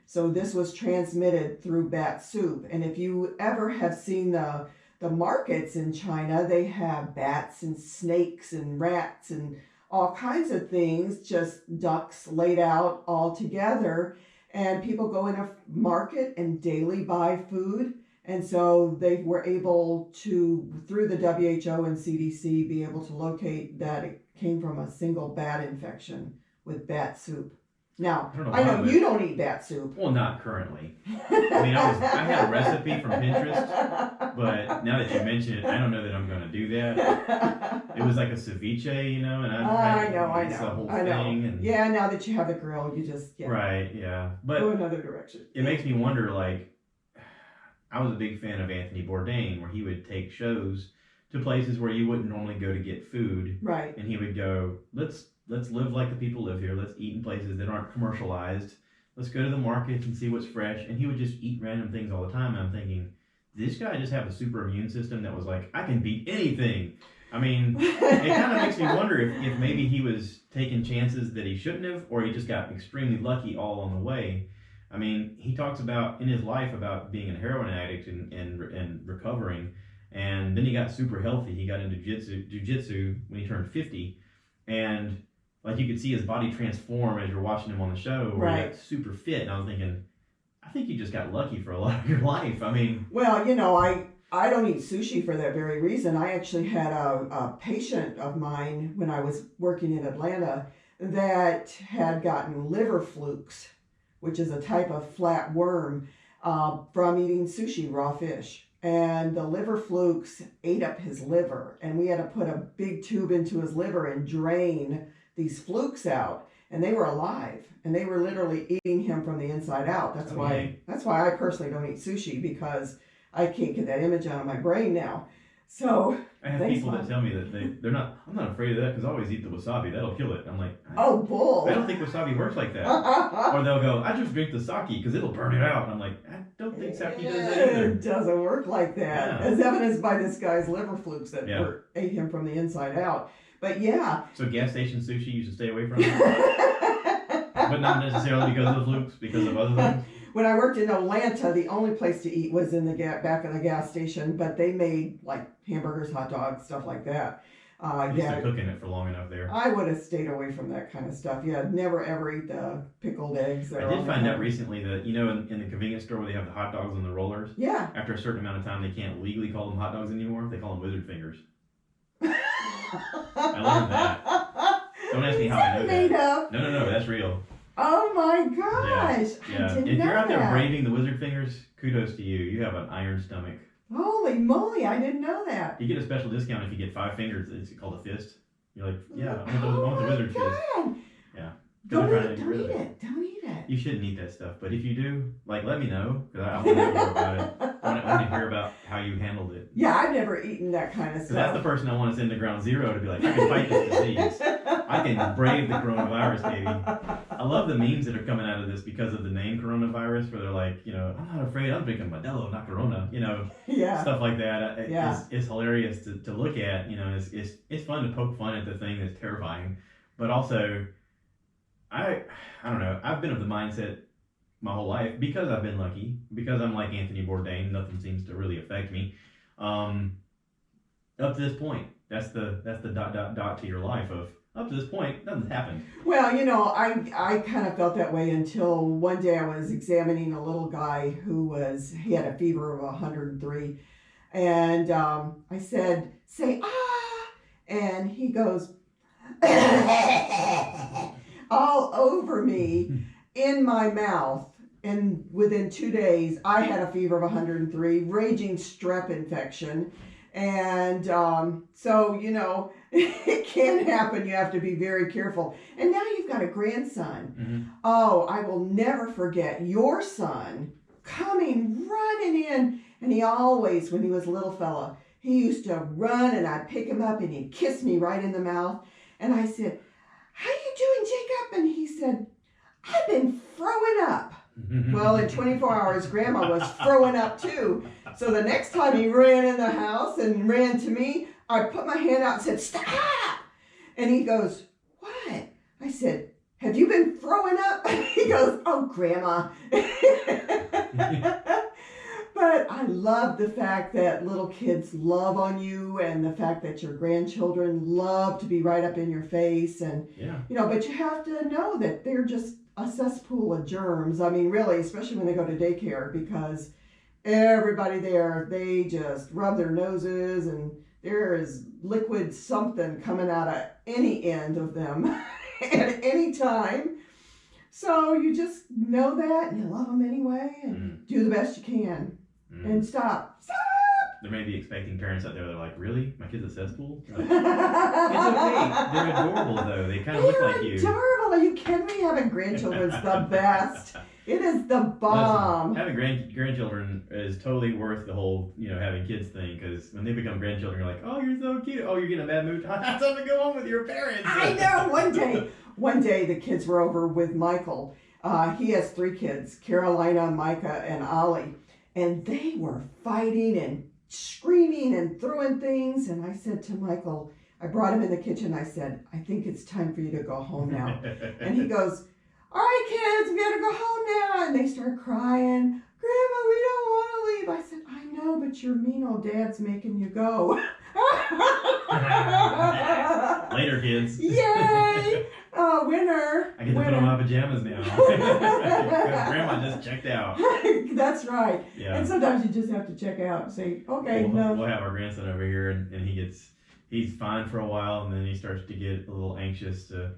[SPEAKER 2] So this was transmitted through bat soup. And if you ever have seen the markets in China, they have bats and snakes and rats and all kinds of things, just ducks laid out all together. And people go in a market and daily buy food. And so they were able to, through the WHO and CDC, be able to locate that it came from a single bat infection with bat soup. Now, I know you don't eat bat soup.
[SPEAKER 1] Well, not currently. I mean, I had a recipe from Pinterest, but now that you mention it, I don't know that I'm going to do that. It was like a ceviche, and
[SPEAKER 2] I know.
[SPEAKER 1] The whole thing. And,
[SPEAKER 2] yeah, now that you have the grill, you just
[SPEAKER 1] right, yeah. But
[SPEAKER 2] go another direction.
[SPEAKER 1] It makes me wonder. I was a big fan of Anthony Bourdain, where he would take shows to places where you wouldn't normally go to get food,
[SPEAKER 2] right?
[SPEAKER 1] And he would go, let's live like the people live here. Let's eat in places that aren't commercialized. Let's go to the markets and see what's fresh. And he would just eat random things all the time. And I'm thinking, did this guy just have a super immune system that was like, I can beat anything? I mean, it kind of makes me wonder if maybe he was taking chances that he shouldn't have, or he just got extremely lucky all on the way. I mean, he talks about in his life about being a heroin addict and recovering. And then he got super healthy. He got into jiu-jitsu when he turned 50. And you could see his body transform as you're watching him on the show, where he got super fit. And I was thinking, I think you just got lucky for a lot of your life. I mean,
[SPEAKER 2] well, I don't eat sushi for that very reason. I actually had a patient of mine when I was working in Atlanta that had gotten liver flukes, which is a type of flat worm, from eating sushi, raw fish. And the liver flukes ate up his liver, and we had to put a big tube into his liver and drain these flukes out. And they were alive, and they were literally eating him from the inside out. That's why I personally don't eat sushi, because I can't get that image out of my brain now. So
[SPEAKER 1] I have people that tell me that they're not. I'm not afraid of that because I always eat the wasabi. That'll kill it. I'm like,
[SPEAKER 2] oh, bull!
[SPEAKER 1] I don't think wasabi works like that. Or they'll go, I just drink the sake because it'll burn it out. And I'm like, I don't think sake does that either.
[SPEAKER 2] It doesn't work like that, as evidenced by this guy's liver flukes that ate him from the inside out. But yeah.
[SPEAKER 1] So gas station sushi you should stay away from, but not necessarily because of the flukes, because of other things.
[SPEAKER 2] When I worked in Atlanta, the only place to eat was in the back of the gas station, but they made like hamburgers, hot dogs, stuff like that.
[SPEAKER 1] At least they're cooking it for long enough there.
[SPEAKER 2] I would have stayed away from that kind of stuff. Yeah, never ever eat the pickled eggs.
[SPEAKER 1] I did find out recently that, you know, in the convenience store where they have the hot dogs on the rollers,
[SPEAKER 2] yeah,
[SPEAKER 1] after a certain amount of time they can't legally call them hot dogs anymore. They call them wizard fingers. I learned that. Don't ask me how I know that. No, that's real.
[SPEAKER 2] Oh my gosh!
[SPEAKER 1] Yeah. If you're out there braving the wizard fingers, kudos to you. You have an iron stomach.
[SPEAKER 2] Holy moly! I didn't know that.
[SPEAKER 1] You get a special discount if you get 5 fingers. It's called a fist. You're like, yeah, I want the wizard fist. Yeah.
[SPEAKER 2] Don't eat it.
[SPEAKER 1] You shouldn't eat that stuff, but if you do, like, let me know, because I want to know more about it. I want to hear about how you handled it.
[SPEAKER 2] Yeah, I've never eaten that kind of stuff.
[SPEAKER 1] That's the person I want to send to ground zero to be like, I can fight this disease. I can brave the coronavirus, baby. I love the memes that are coming out of this because of the name coronavirus, where they're like, you know, I'm not afraid, I'm drinking Modelo, not Corona, you know, stuff like that. It's hilarious to look at, you know, it's fun to poke fun at the thing that's terrifying, but also, I don't know, I've been of the mindset my whole life, because I've been lucky, because I'm like Anthony Bourdain, nothing seems to really affect me, up to this point. That's the ... to your life of, up to this point, nothing's happened.
[SPEAKER 2] Well, you know, I kind of felt that way until one day I was examining a little guy he had a fever of 103. And I said, say, ah, and he goes, all over me, in my mouth. And within 2 days, I had a fever of 103, raging strep infection. And so, you know, it can happen. You have to be very careful. And now you've got a grandson. Mm-hmm. Oh, I will never forget your son coming running in. And he always, when he was a little fella, he used to run and I'd pick him up and he'd kiss me right in the mouth. And I said, how you doing, Jacob? And he said, I've been throwing up. Well, in 24 hours, Grandma was throwing up too. So the next time he ran in the house and ran to me, I put my hand out and said, stop! And he goes, what? I said, have you been throwing up? He goes, oh, Grandma. But I love the fact that little kids love on you, and the fact that your grandchildren love to be right up in your face. And, you know, but you have to know that they're just a cesspool of germs. I mean, really, especially when they go to daycare, because everybody there, they just rub their noses and there is liquid something coming out of any end of them at any time. So you just know that and you love them anyway and do the best you can and stop.
[SPEAKER 1] There may be expecting parents out there that are like, really? My kid's a cesspool? Like, it's okay. They're adorable, though. They kind of look like you.
[SPEAKER 2] They're adorable. Are you kidding me? Having grandchildren's the best. It is the bomb.
[SPEAKER 1] Listen, having grandchildren is totally worth the whole, you know, having kids thing, because when they become grandchildren, you're like, oh, you're so cute. Oh, you're getting a bad mood. Something go on with your parents.
[SPEAKER 2] I know. One day the kids were over with Michael. He has 3 kids, Carolina, Micah, and Ollie. And they were fighting and screaming and throwing things. And I said to Michael, I brought him in the kitchen. I said, I think it's time for you to go home now. And he goes, all right, kids, we gotta go home now. And they start crying. Grandma, we don't want to leave. I said, I know, but your mean old dad's making you go.
[SPEAKER 1] Later, kids.
[SPEAKER 2] Yay! Oh, winner.
[SPEAKER 1] I get to put on my pajamas now. Because Grandma just checked out.
[SPEAKER 2] That's right.
[SPEAKER 1] Yeah.
[SPEAKER 2] And sometimes you just have to check out and say, okay, no.
[SPEAKER 1] We'll have our grandson over here, and he's fine for a while, and then he starts to get a little anxious to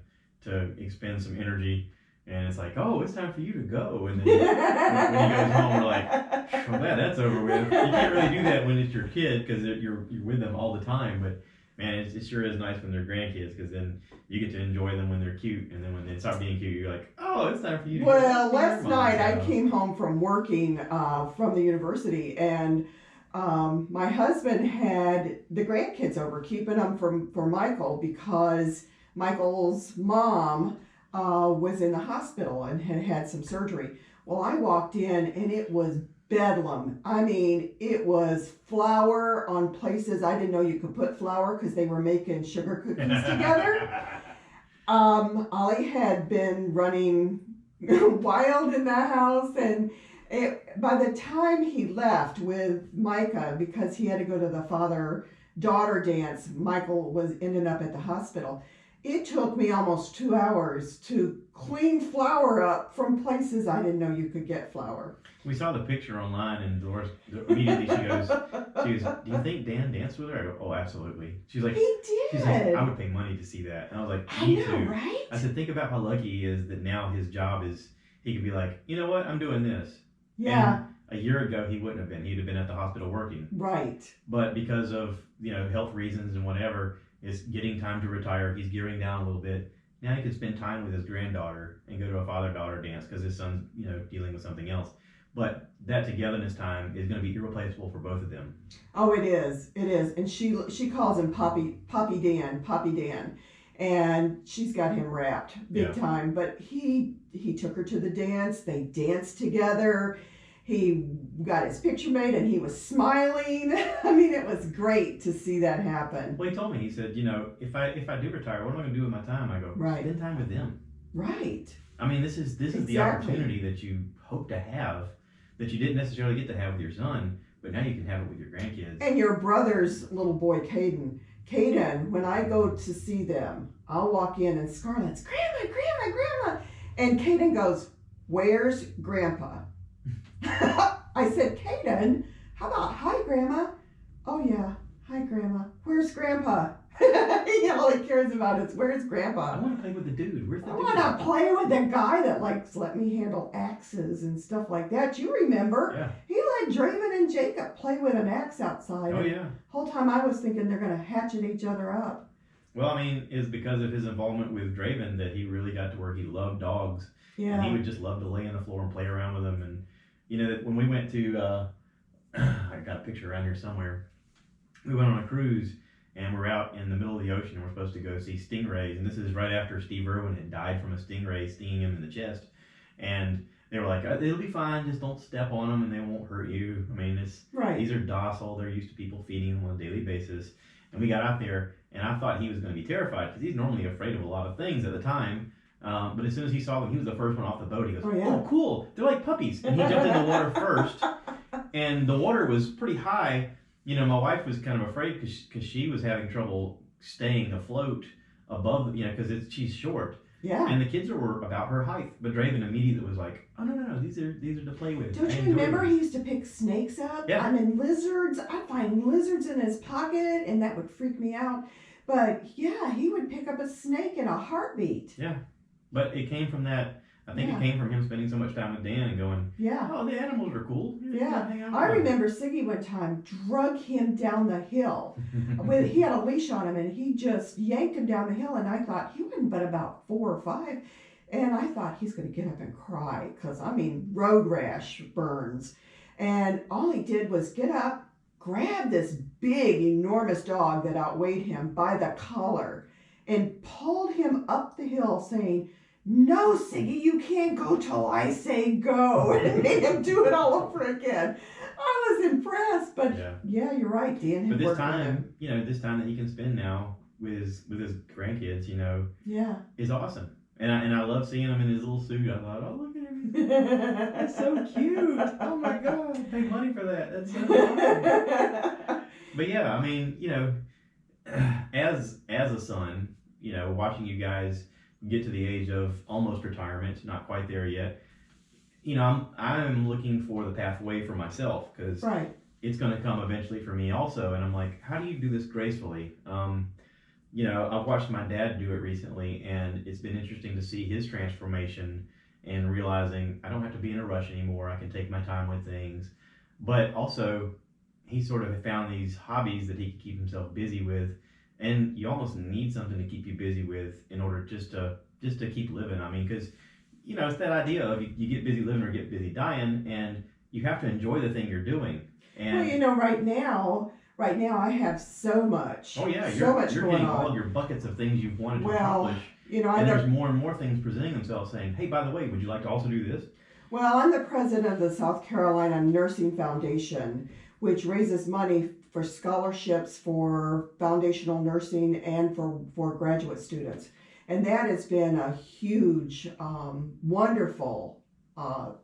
[SPEAKER 1] expend some energy. And it's like, oh, it's time for you to go. And then when he goes home, we're like, well, glad that's over with. You can't really do that when it's your kid because you're with them all the time. But man, it sure is nice when they're grandkids because then you get to enjoy them when they're cute. And then when they start being cute, you're like, oh, it's time for you to go.
[SPEAKER 2] Well, last night I came home from working from the university, and my husband had the grandkids over, keeping them for Michael because Michael's mom was in the hospital and had some surgery. Well, I walked in and it was bedlam. I mean, it was flour on places I didn't know you could put flour because they were making sugar cookies together. Ollie had been running wild in the house, and by the time he left with Micah, because he had to go to the father-daughter dance, Michael ended up at the hospital. It took me almost 2 hours to clean flour up from places I didn't know you could get flour.
[SPEAKER 1] We saw the picture online, and Doris immediately she goes, do you think Dan danced with her? I go, oh, absolutely. She's like,
[SPEAKER 2] he did.
[SPEAKER 1] She's like, I would pay money to see that. And I was like, me too.
[SPEAKER 2] Right?
[SPEAKER 1] I said, think about how lucky he is that now his job is he can be like, you know what, I'm doing this.
[SPEAKER 2] Yeah.
[SPEAKER 1] And a year ago he wouldn't have been. He'd have been at the hospital working.
[SPEAKER 2] Right.
[SPEAKER 1] But because of health reasons and whatever, is getting time to retire. He's gearing down a little bit. Now he can spend time with his granddaughter and go to a father-daughter dance because his son's dealing with something else. But that togetherness time is going to be irreplaceable for both of them.
[SPEAKER 2] Oh, it is. It is. And she calls him Poppy Dan. And she's got him wrapped big time. But he took her to the dance. They danced together. He got his picture made and he was smiling. I mean, it was great to see that happen.
[SPEAKER 1] Well, he told me, he said, if I do retire, what am I going to do with my time? I go, spend time with them.
[SPEAKER 2] Right.
[SPEAKER 1] I mean, this is the opportunity that you hope to have that you didn't necessarily get to have with your son, but now you can have it with your grandkids.
[SPEAKER 2] And your brother's little boy, Caden, when I go to see them, I'll walk in and Scarlett's, Grandma. And Caden goes, where's Grandpa? I said, Caden, how about hi, Grandma? Oh, yeah. Hi, Grandma. Where's Grandpa? All he cares about is, where's Grandpa?
[SPEAKER 1] I want to play with the dude. Where's the dude?
[SPEAKER 2] I want to play with the guy that let me handle axes and stuff like that. You remember?
[SPEAKER 1] Yeah.
[SPEAKER 2] He let Draven and Jacob play with an axe outside.
[SPEAKER 1] Oh, yeah.
[SPEAKER 2] Whole time I was thinking they're going to hatchet each other up.
[SPEAKER 1] Well, I mean, it's because of his involvement with Draven that he really got to where he loved dogs.
[SPEAKER 2] Yeah.
[SPEAKER 1] And he would just love to lay on the floor and play around with them. And, when we went to, I got a picture around here somewhere. We went on a cruise and we're out in the middle of the ocean and we're supposed to go see stingrays. And this is right after Steve Irwin had died from a stingray stinging him in the chest. And they were like, it'll be fine, just don't step on them and they won't hurt you. I mean, these are docile, they're used to people feeding them on a daily basis. And we got out there and I thought he was going to be terrified because he's normally afraid of a lot of things at the time. But as soon as he saw them, he was the first one off the boat. He goes, oh, cool, they're like puppies. And he jumped in the water first. And the water was pretty high. My wife was kind of afraid because she was having trouble staying afloat above, because she's short.
[SPEAKER 2] Yeah.
[SPEAKER 1] And the kids were about her height. But Draven immediately was like, oh, no, these are to play with.
[SPEAKER 2] Don't you remember he used to pick snakes up?
[SPEAKER 1] Yeah.
[SPEAKER 2] I mean, lizards. I'd find lizards in his pocket, and that would freak me out. But, yeah, he would pick up a snake in a heartbeat.
[SPEAKER 1] Yeah. But it came from that. I think it came from him spending so much time with Dan and going, oh, the animals are cool.
[SPEAKER 2] Yeah. I remember Siggy one time drug him down the hill. He had a leash on him and he just yanked him down the hill. And I thought he wasn't but about 4 or 5. And I thought he's going to get up and cry because, road rash burns. And all he did was get up, grab this big, enormous dog that outweighed him by the collar and pulled him up the hill saying, no, Siggy, you can't go till I say go. And made him do it all over again. I was impressed, but yeah you're right, Dan.
[SPEAKER 1] But this time, this time that he can spend now with his grandkids, is awesome. And I love seeing him in his little suit. I thought, oh, look at him. That's so cute. Oh my God, I paid money for that. That's so awesome. But yeah, as a son, watching you guys get to the age of almost retirement, not quite there yet. I'm looking for the pathway for myself because
[SPEAKER 2] Right.
[SPEAKER 1] it's going to come eventually for me also. And I'm like, how do you do this gracefully? I've watched my dad do it recently, and it's been interesting to see his transformation and realizing I don't have to be in a rush anymore. I can take my time with things. But also, he sort of found these hobbies that he can keep himself busy with. And you almost need something to keep you busy with in order just to keep living. I mean, because it's that idea of you get busy living or get busy dying, and you have to enjoy the thing you're doing. And
[SPEAKER 2] Well, right now I have so much.
[SPEAKER 1] oh yeah,
[SPEAKER 2] so much
[SPEAKER 1] you're
[SPEAKER 2] going
[SPEAKER 1] getting
[SPEAKER 2] on.
[SPEAKER 1] all your buckets of things you've wanted to
[SPEAKER 2] Well,
[SPEAKER 1] accomplish,
[SPEAKER 2] I
[SPEAKER 1] and
[SPEAKER 2] know.
[SPEAKER 1] there's more and more things presenting themselves, saying, "Hey, by the way, would you like to also do this?"
[SPEAKER 2] Well, I'm the president of the South Carolina Nursing Foundation, which raises money for scholarships for foundational nursing and for graduate students. And that has been a huge, wonderful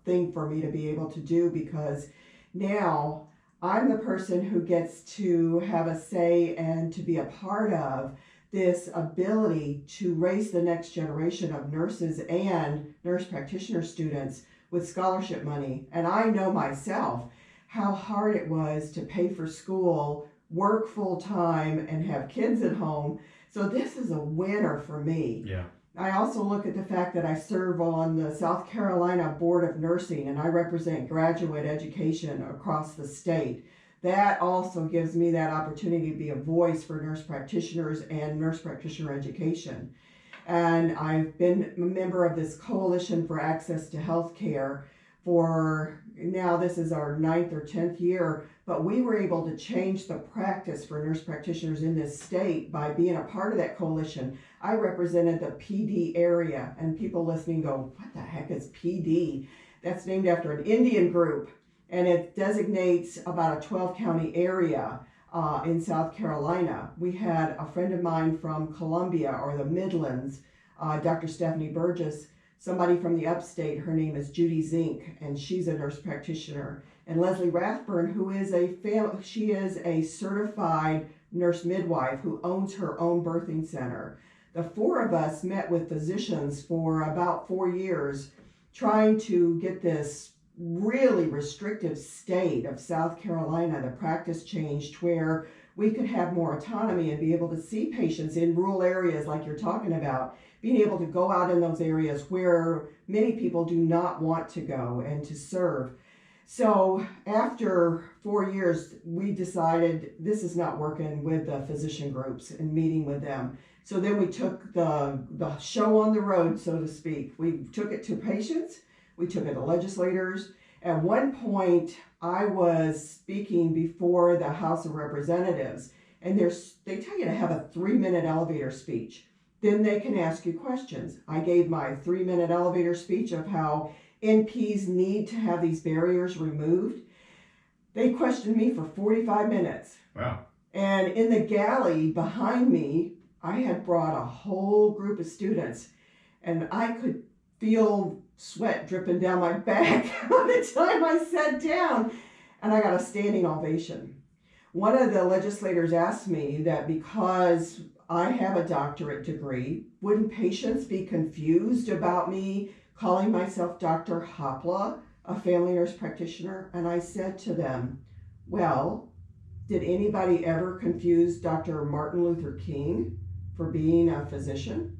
[SPEAKER 2] thing for me to be able to do, because now I'm the person who gets to have a say and to be a part of this ability to raise the next generation of nurses and nurse practitioner students with scholarship money. And I know myself how hard it was to pay for school, work full time, and have kids at home. So this is a winner for me.
[SPEAKER 1] Yeah.
[SPEAKER 2] I also look at the fact that I serve on the South Carolina Board of Nursing, and I represent graduate education across the state. That also gives me that opportunity to be a voice for nurse practitioners and nurse practitioner education. And I've been a member of this Coalition for Access to Healthcare for now, this is our 9th or 10th year, but we were able to change the practice for nurse practitioners in this state by being a part of that coalition. I represented the PD area, and people listening go, what the heck is PD? That's named after an Indian group, and it designates about a 12-county area in South Carolina. We had a friend of mine from Columbia or the Midlands, Dr. Stephanie Burgess, somebody from the upstate, her name is Judy Zink, and she's a nurse practitioner. And Leslie Rathburn, who is she is a certified nurse midwife who owns her own birthing center. The four of us met with physicians for about 4 years, trying to get this really restrictive state of South Carolina, the practice changed where we could have more autonomy and be able to see patients in rural areas like you're talking about, being able to go out in those areas where many people do not want to go and to serve. So after 4 years, we decided this is not working with the physician groups and meeting with them. So then we took the show on the road, so to speak. We took it to patients, we took it to legislators. At one point, I was speaking before the House of Representatives, and they tell you to have a 3-minute elevator speech. Then they can ask you questions. I gave my 3-minute elevator speech of how NPs need to have these barriers removed. They questioned me for 45 minutes.
[SPEAKER 1] Wow.
[SPEAKER 2] And in the galley behind me, I had brought a whole group of students, and I could feel sweat dripping down my back by the time I sat down, and I got a standing ovation. One of the legislators asked me that because I have a doctorate degree, wouldn't patients be confused about me calling myself Dr. Hopla, a family nurse practitioner? And I said to them, well, did anybody ever confuse Dr. Martin Luther King for being a physician?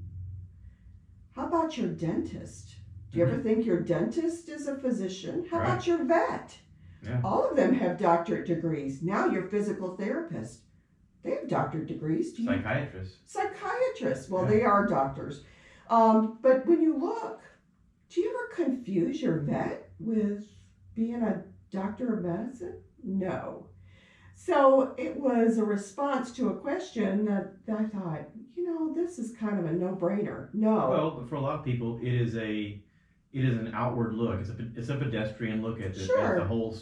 [SPEAKER 2] How about your dentist? Do you ever think your dentist is a physician? How about your vet?
[SPEAKER 1] Yeah.
[SPEAKER 2] All of them have doctorate degrees. Now your physical therapist, they have doctorate degrees. Psychiatrists. Well, they are doctors. But when you look, do you ever confuse your vet with being a doctor of medicine? No. So it was a response to a question that I thought, this is kind of a no-brainer. No.
[SPEAKER 1] Well, but for a lot of people, it is an outward look. It's a pedestrian look at the whole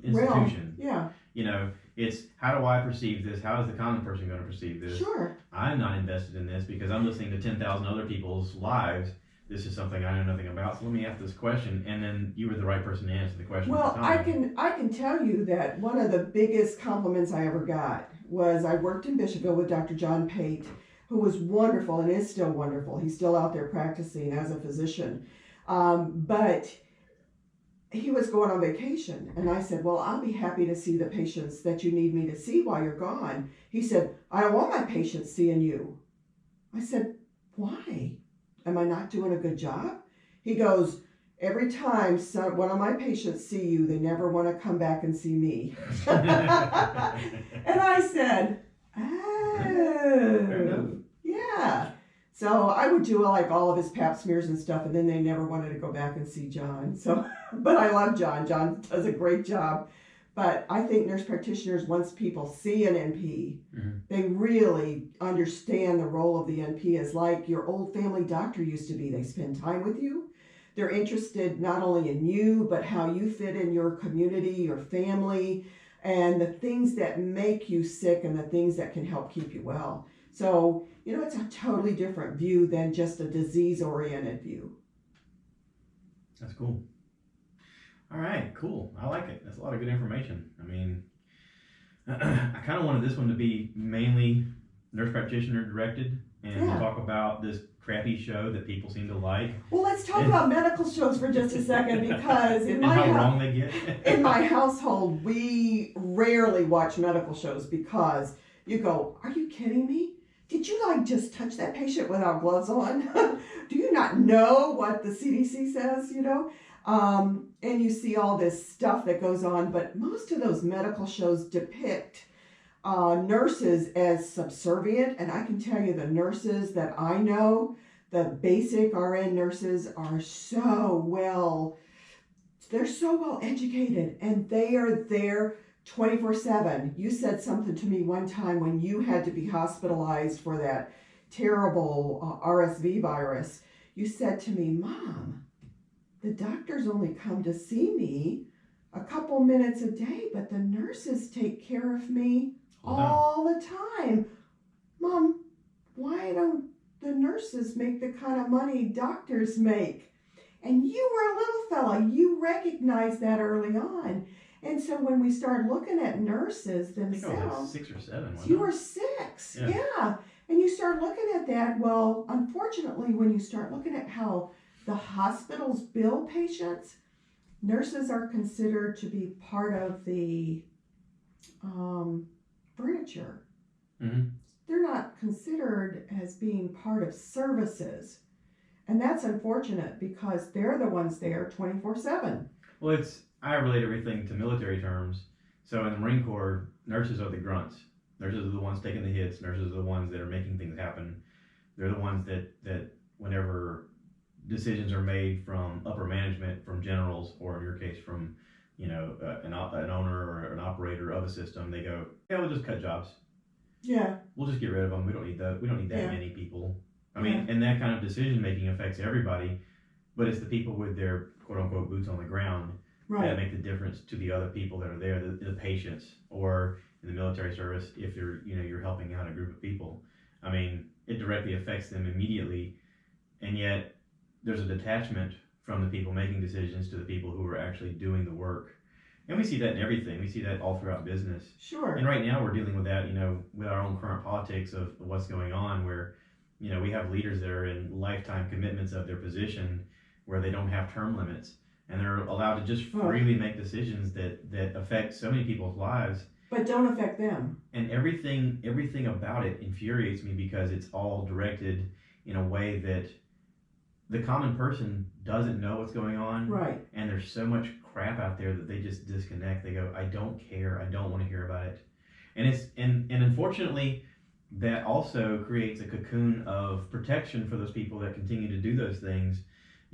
[SPEAKER 1] institution.
[SPEAKER 2] Realm. Yeah.
[SPEAKER 1] It's how do I perceive this? How is the common person going to perceive this?
[SPEAKER 2] Sure.
[SPEAKER 1] I'm not invested in this because I'm listening to 10,000 other people's lives. This is something I know nothing about. So let me ask this question, and then you were the right person to answer the question.
[SPEAKER 2] Well, I can tell you that one of the biggest compliments I ever got was I worked in Bishopville with Dr. John Pate, who was wonderful and is still wonderful. He's still out there practicing as a physician. But he was going on vacation, and I said, well, I'll be happy to see the patients that you need me to see while you're gone. He said, I don't want my patients seeing you. I said, why? Am I not doing a good job? He goes, every time one of my patients see you, they never want to come back and see me. And I said, oh, yeah. So I would do like all of his pap smears and stuff, and then they never wanted to go back and see John. So, but I love John. John does a great job. But I think nurse practitioners, once people see an NP, they really understand the role of the NP as like your old family doctor used to be. They spend time with you. They're interested not only in you, but how you fit in your community, your family, and the things that make you sick and the things that can help keep you well. So, it's a totally different view than just a disease-oriented view.
[SPEAKER 1] That's cool. All right, cool. I like it. That's a lot of good information. I mean, I kind of wanted this one to be mainly nurse practitioner directed and talk about this crappy show that people seem to like.
[SPEAKER 2] Well, let's talk about medical shows for just a second, because in my
[SPEAKER 1] how wrong they get.
[SPEAKER 2] In my household, we rarely watch medical shows because you go, are you kidding me? Did you just touch that patient without gloves on? Do you not know what the CDC says, And you see all this stuff that goes on, but most of those medical shows depict nurses as subservient, and I can tell you the nurses that I know, the basic RN nurses are they're so well educated, and they are there 24/7. You said something to me one time when you had to be hospitalized for that terrible RSV virus. You said to me, Mom, the doctors only come to see me a couple minutes a day, but the nurses take care of me all the time. Mom, why don't the nurses make the kind of money doctors make? And you were a little fella. You recognized that early on. And so when we started looking at nurses themselves,
[SPEAKER 1] I think I was 6 or 7.
[SPEAKER 2] You were 6, yeah. And you start looking at that. Well, unfortunately, when you start looking at how the hospitals bill patients, nurses are considered to be part of the furniture.
[SPEAKER 1] Mm-hmm.
[SPEAKER 2] They're not considered as being part of services. And that's unfortunate because they're the ones there 24/7.
[SPEAKER 1] Well, I relate everything to military terms. So in the Marine Corps, nurses are the grunts. Nurses are the ones taking the hits. Nurses are the ones that are making things happen. They're the ones that whenever decisions are made from upper management, from generals, or in your case from an owner or an operator of a system, they go, yeah, we'll just cut jobs.
[SPEAKER 2] Yeah.
[SPEAKER 1] We'll just get rid of them. We don't need that. We don't need that many people. I mean, and that kind of decision making affects everybody, but it's the people with their quote unquote boots on the ground that make the difference to the other people that are there, the patients, or in the military service, if you're helping out a group of people. I mean, it directly affects them immediately, and yet there's a detachment from the people making decisions to the people who are actually doing the work. And we see that in everything. We see that all throughout business.
[SPEAKER 2] Sure.
[SPEAKER 1] And right now we're dealing with that, with our own current politics of what's going on, where, we have leaders that are in lifetime commitments of their position where they don't have term limits. And they're allowed to just freely make decisions that affect so many people's lives.
[SPEAKER 2] But don't affect them.
[SPEAKER 1] And everything about it infuriates me because it's all directed in a way that the common person doesn't know what's going on.
[SPEAKER 2] Right.
[SPEAKER 1] And there's so much crap out there that they just disconnect. They go, I don't care. I don't want to hear about it. And unfortunately, that also creates a cocoon of protection for those people that continue to do those things.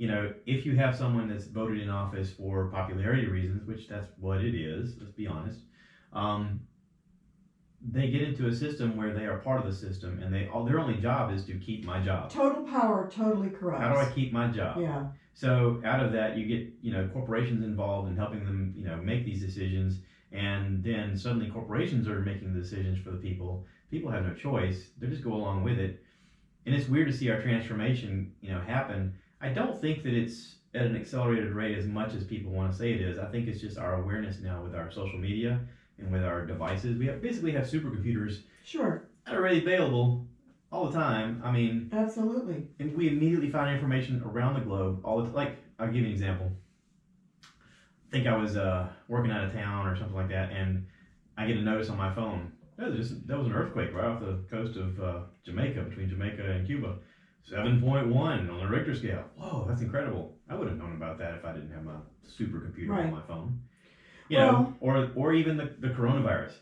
[SPEAKER 1] If you have someone that's voted in office for popularity reasons, which that's what it is, let's be honest, they get into a system where they are part of the system, and their only job is to keep my job.
[SPEAKER 2] Total power, totally corrupt.
[SPEAKER 1] How do I keep my job?
[SPEAKER 2] Yeah.
[SPEAKER 1] So out of that, you get corporations involved in helping them make these decisions, and then suddenly corporations are making the decisions for the people. People have no choice; they just go along with it, and it's weird to see our transformation happen. I don't think that it's at an accelerated rate as much as people want to say it is. I think it's just our awareness now with our social media and with our devices. We basically have supercomputers
[SPEAKER 2] Sure.
[SPEAKER 1] that are readily available all the time. I mean,
[SPEAKER 2] absolutely.
[SPEAKER 1] And we immediately find information around the globe all the time. Like, I'll give you an example. I think I was working out of town or something like that, and I get a notice on my phone. That was an earthquake right off the coast of Jamaica, between Jamaica and Cuba. 7.1 on the Richter scale. Whoa, that's incredible. I would have known about that if I didn't have my supercomputer on my phone. You know, or even the coronavirus.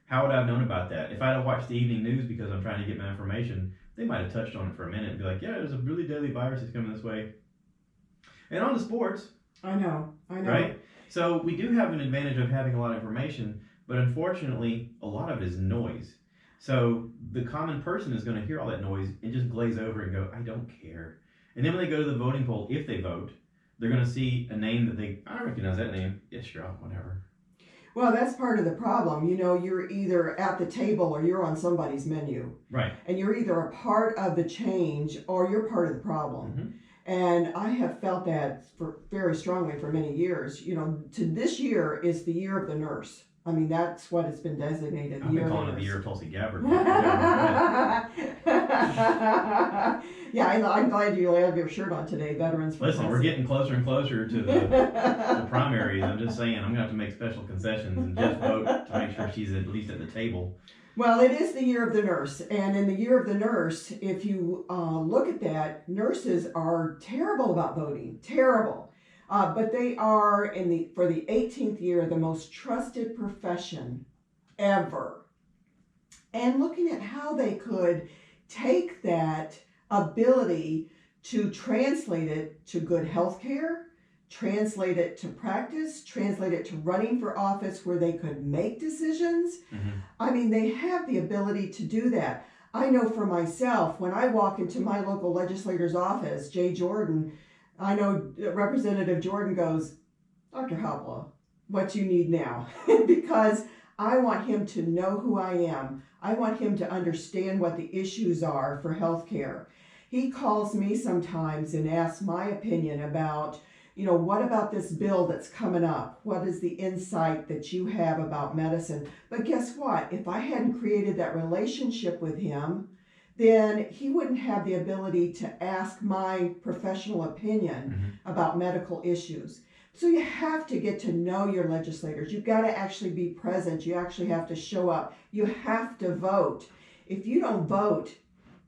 [SPEAKER 1] How would I have known about that? If I had watched the evening news because I'm trying to get my information, they might have touched on it for a minute and be like, yeah, there's a really deadly virus that's coming this way. And on to sports.
[SPEAKER 2] I know.
[SPEAKER 1] Right? So we do have an advantage of having a lot of information, but unfortunately, a lot of it is noise. So the common person is going to hear all that noise and just glaze over and go, I don't care. And then when they go to the voting poll, if they vote, they're going to see a name that I recognize that name. Yeah, sure, whatever.
[SPEAKER 2] Well, that's part of the problem. You know, you're either at the table or you're on somebody's menu.
[SPEAKER 1] Right.
[SPEAKER 2] And you're either a part of the change or you're part of the problem.
[SPEAKER 1] Mm-hmm.
[SPEAKER 2] And I have felt that very strongly for many years. You know, this year is the year of the nurse. I mean, that's what it's been designated.
[SPEAKER 1] I've been calling it the year of Tulsi Gabbard.
[SPEAKER 2] Yeah, I'm glad you have your shirt on today, Veterans for
[SPEAKER 1] Listen,
[SPEAKER 2] Tulsi.
[SPEAKER 1] we're getting closer and closer to the primaries. I'm just saying, I'm going to have to make special concessions and just vote to make sure she's at least at the table.
[SPEAKER 2] Well, it is the year of the nurse. And in the year of the nurse, if you look at that, nurses are terrible about voting. Terrible. But they are, for the 18th year, the most trusted profession ever. And looking at how they could take that ability to translate it to good health care, translate it to practice, translate it to running for office where they could make decisions.
[SPEAKER 1] Mm-hmm.
[SPEAKER 2] I mean, they have the ability to do that. I know for myself, when I walk into my local legislator's office, Jay Jordan, I know Representative Jordan goes, Dr. Hopla, what you need now? Because I want him to know who I am. I want him to understand what the issues are for healthcare. He calls me sometimes and asks my opinion about, you know, what about this bill that's coming up? What is the insight that you have about medicine? But guess what? If I hadn't created that relationship with him, then he wouldn't have the ability to ask my professional opinion about medical issues. So you have to get to know your legislators. You've got to actually be present. You actually have to show up. You have to vote. If you don't vote,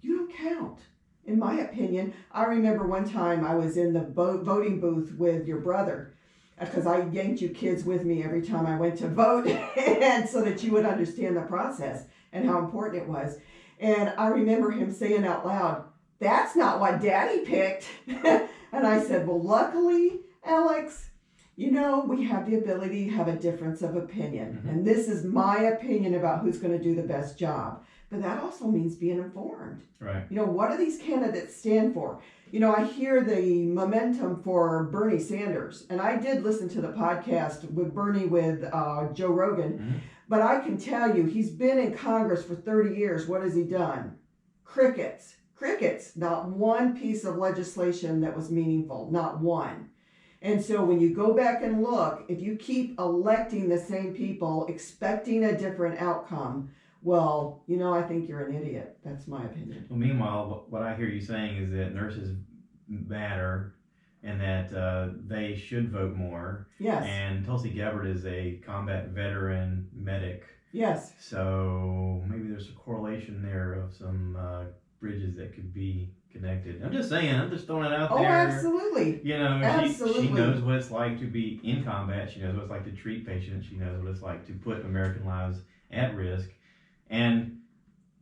[SPEAKER 2] you don't count. In my opinion, I remember one time I was in the voting booth with your brother because I yanked you kids with me every time I went to vote and so that you would understand the process and how important it was. And I remember him saying out loud, that's not what Daddy picked. And I said, well, luckily, Alex, you know, we have the ability to have a difference of opinion. And this is my opinion about who's going to do the best job. But that also means being informed.
[SPEAKER 1] Right.
[SPEAKER 2] You know, what do these candidates stand for? You know, I hear the momentum for Bernie Sanders. And I did listen to the podcast with Bernie with Joe Rogan. But I can tell you, he's been in Congress for 30 years. What has he done? Crickets. Crickets. Not one piece of legislation that was meaningful. Not one. And so when you go back and look, if you keep electing the same people, expecting a different outcome, well, you know, I think you're an idiot. That's my opinion.
[SPEAKER 1] Well, meanwhile, what I hear you saying is that nurses matter and that they should vote more.
[SPEAKER 2] Yes.
[SPEAKER 1] And Tulsi Gabbard is a combat veteran medic.
[SPEAKER 2] Yes.
[SPEAKER 1] So maybe there's a correlation there of some bridges that could be connected. I'm just saying, I'm just throwing it out there.
[SPEAKER 2] Oh, absolutely.
[SPEAKER 1] You know,
[SPEAKER 2] absolutely.
[SPEAKER 1] She knows what it's like to be in combat. She knows what it's like to treat patients. She knows what it's like to put American lives at risk. And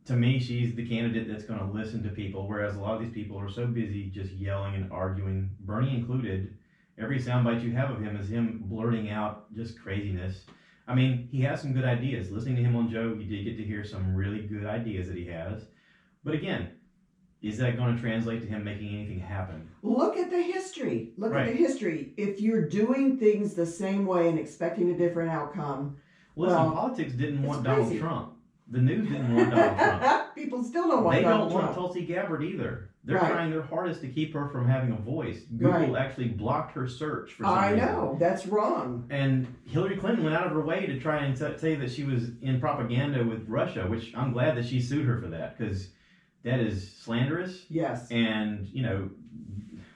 [SPEAKER 1] to me, she's the candidate that's going to listen to people, whereas a lot of these people are so busy just yelling and arguing, Bernie included. Every soundbite you have of him is him blurting out just craziness. I mean, he has some good ideas. Listening to him on Joe, you did get to hear some really good ideas that he has. But again, is that going to translate to him making anything happen?
[SPEAKER 2] Look at the history. Look
[SPEAKER 1] Right.
[SPEAKER 2] at the history. If you're doing things the same way and expecting a different outcome,
[SPEAKER 1] Listen,
[SPEAKER 2] well,
[SPEAKER 1] politics didn't want
[SPEAKER 2] it's
[SPEAKER 1] Donald
[SPEAKER 2] crazy.
[SPEAKER 1] Trump. The news didn't want Donald Trump.
[SPEAKER 2] People still don't want
[SPEAKER 1] They
[SPEAKER 2] Donald
[SPEAKER 1] don't want
[SPEAKER 2] Trump.
[SPEAKER 1] Tulsi Gabbard either. They're
[SPEAKER 2] Right.
[SPEAKER 1] trying their hardest to keep her from having a voice. Google actually blocked her search for some reason.
[SPEAKER 2] I know, that's wrong.
[SPEAKER 1] And Hillary Clinton went out of her way to try and say that she was in propaganda with Russia, which I'm glad that she sued her for that, because that is slanderous.
[SPEAKER 2] Yes.
[SPEAKER 1] And,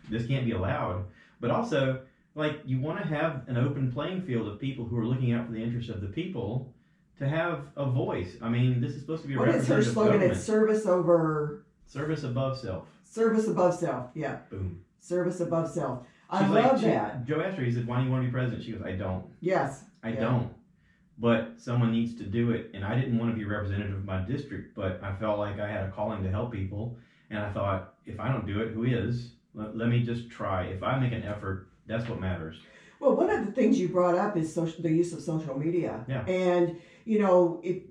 [SPEAKER 1] this can't be allowed. But also, like, you want to have an open playing field of people who are looking out for the interests of the people to have a voice. I mean, this is supposed to be a
[SPEAKER 2] What is her
[SPEAKER 1] representative
[SPEAKER 2] slogan?
[SPEAKER 1] government.
[SPEAKER 2] It's service over...
[SPEAKER 1] Service above self.
[SPEAKER 2] Service above self, yeah.
[SPEAKER 1] Boom.
[SPEAKER 2] Service above self. I
[SPEAKER 1] She's
[SPEAKER 2] love that.
[SPEAKER 1] Joe asked her, he said, why do you want to be president? She goes, I don't.
[SPEAKER 2] Yes.
[SPEAKER 1] I don't. But someone needs to do it. And I didn't want to be representative of my district, but I felt like I had a calling to help people. And I thought, if I don't do it, who is? Let me just try. If I make an effort, that's what matters.
[SPEAKER 2] Well, one of the things you brought up is the use of social media.
[SPEAKER 1] Yeah.
[SPEAKER 2] And, if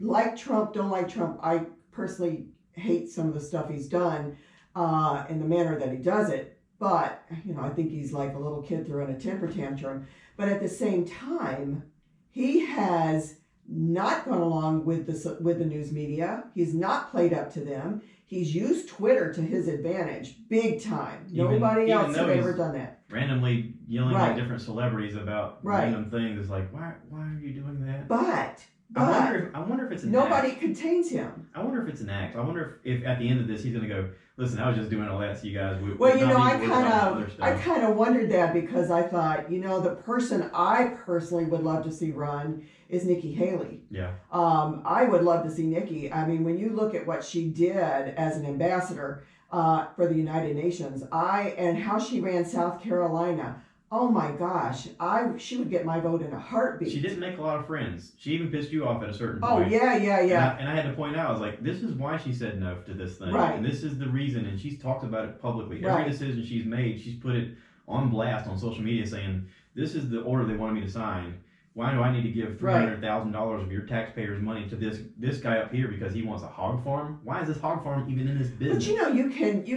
[SPEAKER 2] like Trump, don't like Trump, I personally hate some of the stuff he's done in the manner that he does it. But, I think he's like a little kid throwing a temper tantrum. But at the same time, he has not gone along with the news media. He's not played up to them. He's used Twitter to his advantage, big time. Nobody else has ever done that.
[SPEAKER 1] Randomly yelling at different celebrities about random things. It's like, why are you doing that?
[SPEAKER 2] But
[SPEAKER 1] I wonder if it's an
[SPEAKER 2] nobody
[SPEAKER 1] act.
[SPEAKER 2] contains him.
[SPEAKER 1] I wonder if it's an act. I wonder if at the end of this he's going to go, listen, I was just doing all that so you guys would.
[SPEAKER 2] Well, I kind of wondered that, because I thought, the person I personally would love to see run is Nikki Haley.
[SPEAKER 1] Yeah.
[SPEAKER 2] I would love to see Nikki. I mean, when you look at what she did as an ambassador for the United Nations, and how she ran South Carolina. Oh my gosh, she would get my vote in a heartbeat.
[SPEAKER 1] She didn't make a lot of friends. She even pissed you off at a certain
[SPEAKER 2] point. Oh, yeah.
[SPEAKER 1] And I had to point out, I was like, this is why she said no to this thing.
[SPEAKER 2] Right.
[SPEAKER 1] And this is the reason, and she's talked about it publicly. Every decision she's made, she's put it on blast on social media saying, this is the order they wanted me to sign. Why do I need to give $300,000 of your taxpayers' money to this guy up here because he wants a hog farm? Why is this hog farm even in this business?
[SPEAKER 2] But you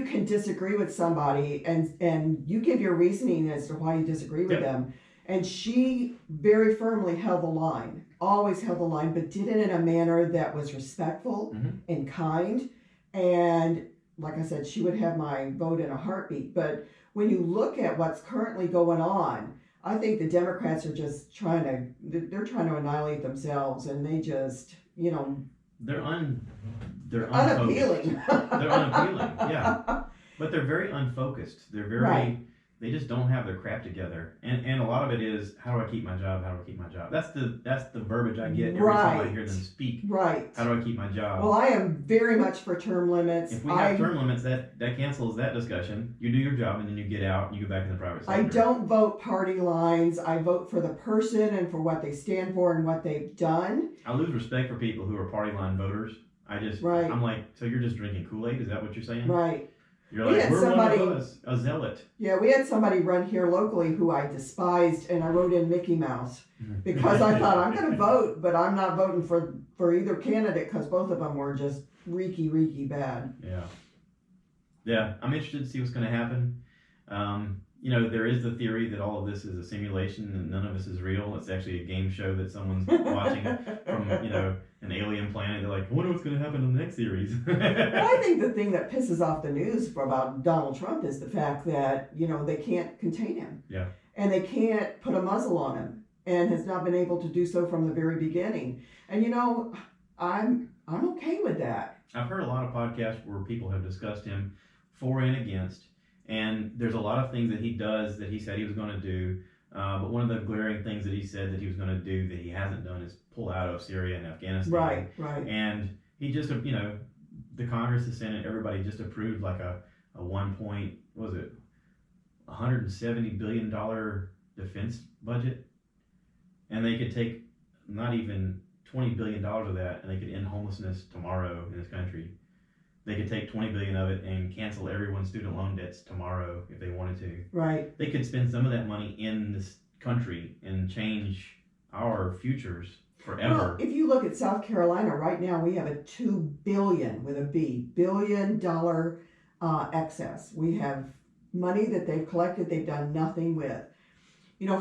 [SPEAKER 2] can disagree with somebody and you give your reasoning as to why you disagree with them. And she very firmly held the line, always held the line, but did it in a manner that was respectful and kind. And like I said, she would have my vote in a heartbeat. But when you look at what's currently going on, I think the Democrats are just trying to annihilate themselves, and they just,
[SPEAKER 1] they're unappealing.
[SPEAKER 2] They're
[SPEAKER 1] unappealing, yeah. But they're very unfocused. They're very, they just don't have their crap together. And a lot of it is, how do I keep my job? How do I keep my job? That's the verbiage I get every time I hear them speak.
[SPEAKER 2] Right.
[SPEAKER 1] How do I keep my job?
[SPEAKER 2] Well, I am very much for term limits.
[SPEAKER 1] If we have term limits, that cancels that discussion. You do your job and then you get out and you go back in the private sector.
[SPEAKER 2] I don't vote party lines. I vote for the person and for what they stand for and what they've done.
[SPEAKER 1] I lose respect for people who are party line voters. I'm like, so you're just drinking Kool-Aid? Is that what you're saying?
[SPEAKER 2] Right.
[SPEAKER 1] You're like, we're one of us, a zealot.
[SPEAKER 2] Yeah, we had somebody run here locally who I despised, and I wrote in Mickey Mouse because I thought, I'm going to vote, but I'm not voting for either candidate because both of them were just reeky bad.
[SPEAKER 1] Yeah, I'm interested to see what's going to happen. There is the theory that all of this is a simulation and none of this is real. It's actually a game show that someone's watching from, an alien planet. They're like, I wonder what's going to happen in the next series.
[SPEAKER 2] I think the thing that pisses off the news about Donald Trump is the fact that, they can't contain him.
[SPEAKER 1] Yeah.
[SPEAKER 2] And they can't put a muzzle on him, and has not been able to do so from the very beginning. And, I'm okay with that.
[SPEAKER 1] I've heard a lot of podcasts where people have discussed him for and against. And there's a lot of things that he does that he said he was going to do. But one of the glaring things that he said that he was going to do that he hasn't done is pull out of Syria and Afghanistan.
[SPEAKER 2] Right.
[SPEAKER 1] And he just, the Congress, the Senate, everybody just approved like a $170 billion defense budget. And they could take not even $20 billion of that and they could end homelessness tomorrow in this country. They could take $20 billion of it and cancel everyone's student loan debts tomorrow if they wanted to.
[SPEAKER 2] Right.
[SPEAKER 1] They could spend some of that money in this country and change our futures forever.
[SPEAKER 2] Well, if you look at South Carolina right now, we have a $2 billion with a B billion-dollar excess. We have money that they've collected, they've done nothing with.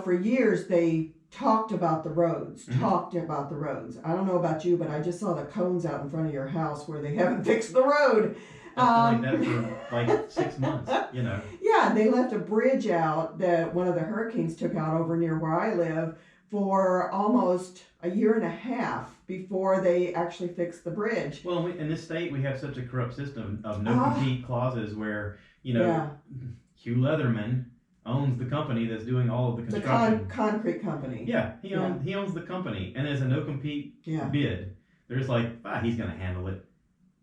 [SPEAKER 2] For years they talked about the roads.
[SPEAKER 1] Mhm.
[SPEAKER 2] Talked about the roads. I don't know about you, but I just saw the cones out in front of your house where they haven't fixed the road.
[SPEAKER 1] That's been like that for like 6 months, you know.
[SPEAKER 2] Yeah, they left a bridge out that one of the hurricanes took out over near where I live for almost a year and a half before they actually fixed the bridge.
[SPEAKER 1] Well, in this state, we have such a corrupt system of no-compete clauses where, you know,
[SPEAKER 2] Yeah.
[SPEAKER 1] Hugh Leatherman owns the company that's doing all of the
[SPEAKER 2] The
[SPEAKER 1] construction.
[SPEAKER 2] concrete company.
[SPEAKER 1] Yeah, he owns the company, and there's a no-compete bid. There's like, he's going to handle it.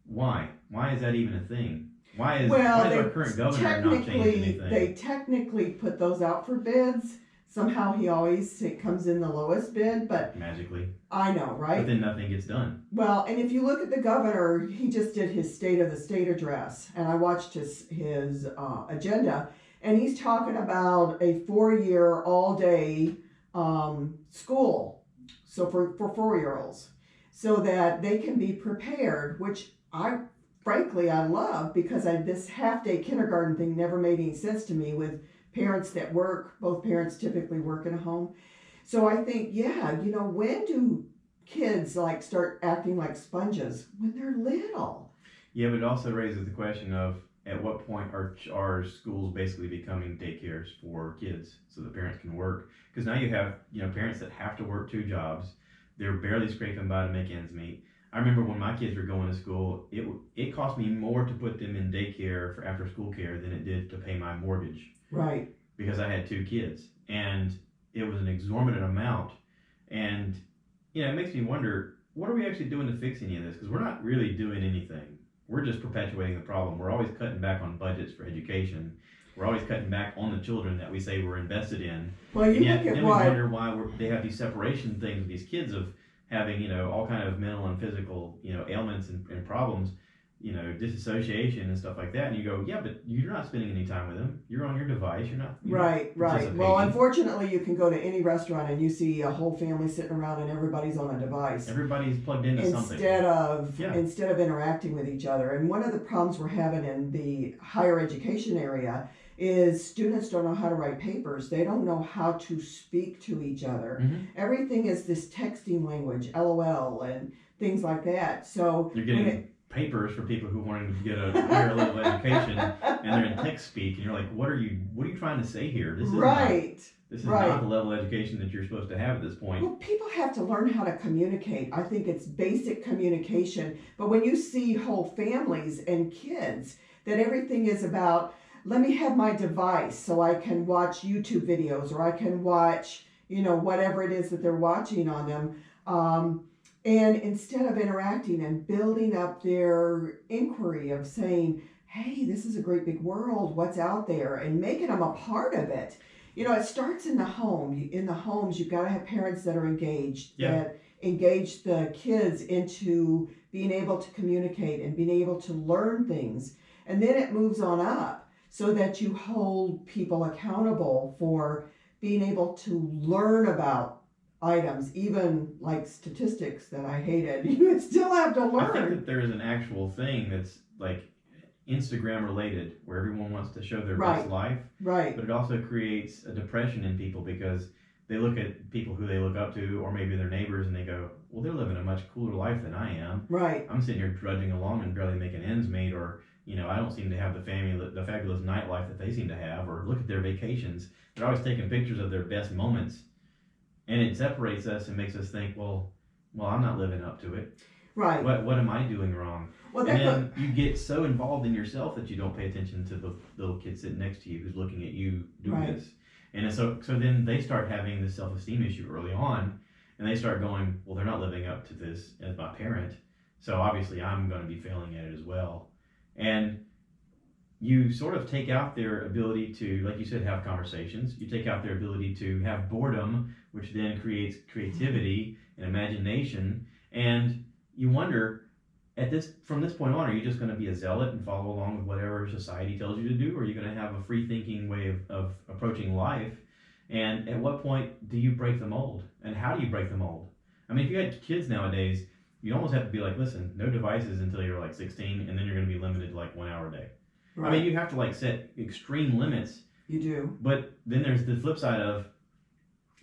[SPEAKER 1] Why? Why is that even a thing? Why is our current governor not changing anything?
[SPEAKER 2] They technically put those out for bids. Somehow he always comes in the lowest bid, but
[SPEAKER 1] magically.
[SPEAKER 2] I know, right?
[SPEAKER 1] But then nothing gets done.
[SPEAKER 2] Well, and if you look at the governor, he just did his State of the State address, and I watched his agenda, and he's talking about a 4-year all-day school, so for 4-year-olds, so that they can be prepared, which frankly I love, because this half-day kindergarten thing never made any sense to me with parents that work. Both parents typically work in a home. So I think, when do kids start acting like sponges? When they're little.
[SPEAKER 1] Yeah, but it also raises the question of at what point are schools basically becoming daycares for kids so the parents can work? Because now you have parents that have to work 2 jobs. They're barely scraping by to make ends meet. I remember when my kids were going to school, it cost me more to put them in daycare for after school care than it did to pay my mortgage.
[SPEAKER 2] Right.
[SPEAKER 1] Because I had 2 kids, and it was an exorbitant amount. And it makes me wonder, what are we actually doing to fix any of this? Because we're not really doing anything. We're just perpetuating the problem. We're always cutting back on budgets for education. We're always cutting back on the children that we say we're invested in.
[SPEAKER 2] Well,
[SPEAKER 1] and yet, then we wonder why they have these separation things with these kids of having, all kind of mental and physical, ailments and problems, disassociation and stuff like that. And you go, yeah, but you're not spending any time with them. You're on your device. You're not
[SPEAKER 2] Right. Well, unfortunately, you can go to any restaurant and you see a whole family sitting around and everybody's on a device.
[SPEAKER 1] Everybody's plugged into something.
[SPEAKER 2] Instead of interacting with each other. And one of the problems we're having in the higher education area is students don't know how to write papers. They don't know how to speak to each other.
[SPEAKER 1] Mm-hmm.
[SPEAKER 2] Everything is this texting language, LOL, and things like that. So
[SPEAKER 1] you're getting papers for people who wanted to get a higher level education, and they're in text speak, and you're like, what are you trying to say here? This is not the level of education that you're supposed to have at this point.
[SPEAKER 2] Well, people have to learn how to communicate. I think it's basic communication. But when you see whole families and kids, that everything is about, let me have my device so I can watch YouTube videos, or I can watch, whatever it is that they're watching on them. And instead of interacting and building up their inquiry of saying, hey, this is a great big world, what's out there, and making them a part of it. It starts in the home. In the homes, you've got to have parents that are engaged, that engage the kids into being able to communicate and being able to learn things. And then it moves on up so that you hold people accountable for being able to learn about items, even like statistics that I hated. You still have to learn.
[SPEAKER 1] I think that there's an actual thing that's like Instagram related, where everyone wants to show their best life.
[SPEAKER 2] Right.
[SPEAKER 1] But it also creates a depression in people because they look at people who they look up to, or maybe their neighbors, and they go, well, they're living a much cooler life than I am.
[SPEAKER 2] Right.
[SPEAKER 1] I'm sitting here drudging along and barely making ends meet, or I don't seem to have the fabulous nightlife that they seem to have, or look at their vacations. They're always taking pictures of their best moments. And it separates us and makes us think, well, I'm not living up to it.
[SPEAKER 2] Right.
[SPEAKER 1] What am I doing wrong?
[SPEAKER 2] Well,
[SPEAKER 1] and then you get so involved in yourself that you don't pay attention to the little kid sitting next to you who's looking at you do this. And so then they start having this self-esteem issue early on, and they start going, well, they're not living up to this as my parent, so obviously I'm going to be failing at it as well. And you sort of take out their ability to, like you said, have conversations. You take out their ability to have boredom, which then creates creativity and imagination. And you wonder, from this point on, are you just going to be a zealot and follow along with whatever society tells you to do? Or are you going to have a free-thinking way of approaching life? And at what point do you break the mold? And how do you break the mold? I mean, if you had kids nowadays, you almost have to be like, listen, no devices until you're like 16, and then you're going to be limited to like 1 hour a day. Right. I mean, you have to set extreme limits.
[SPEAKER 2] You do.
[SPEAKER 1] But then there's the flip side of,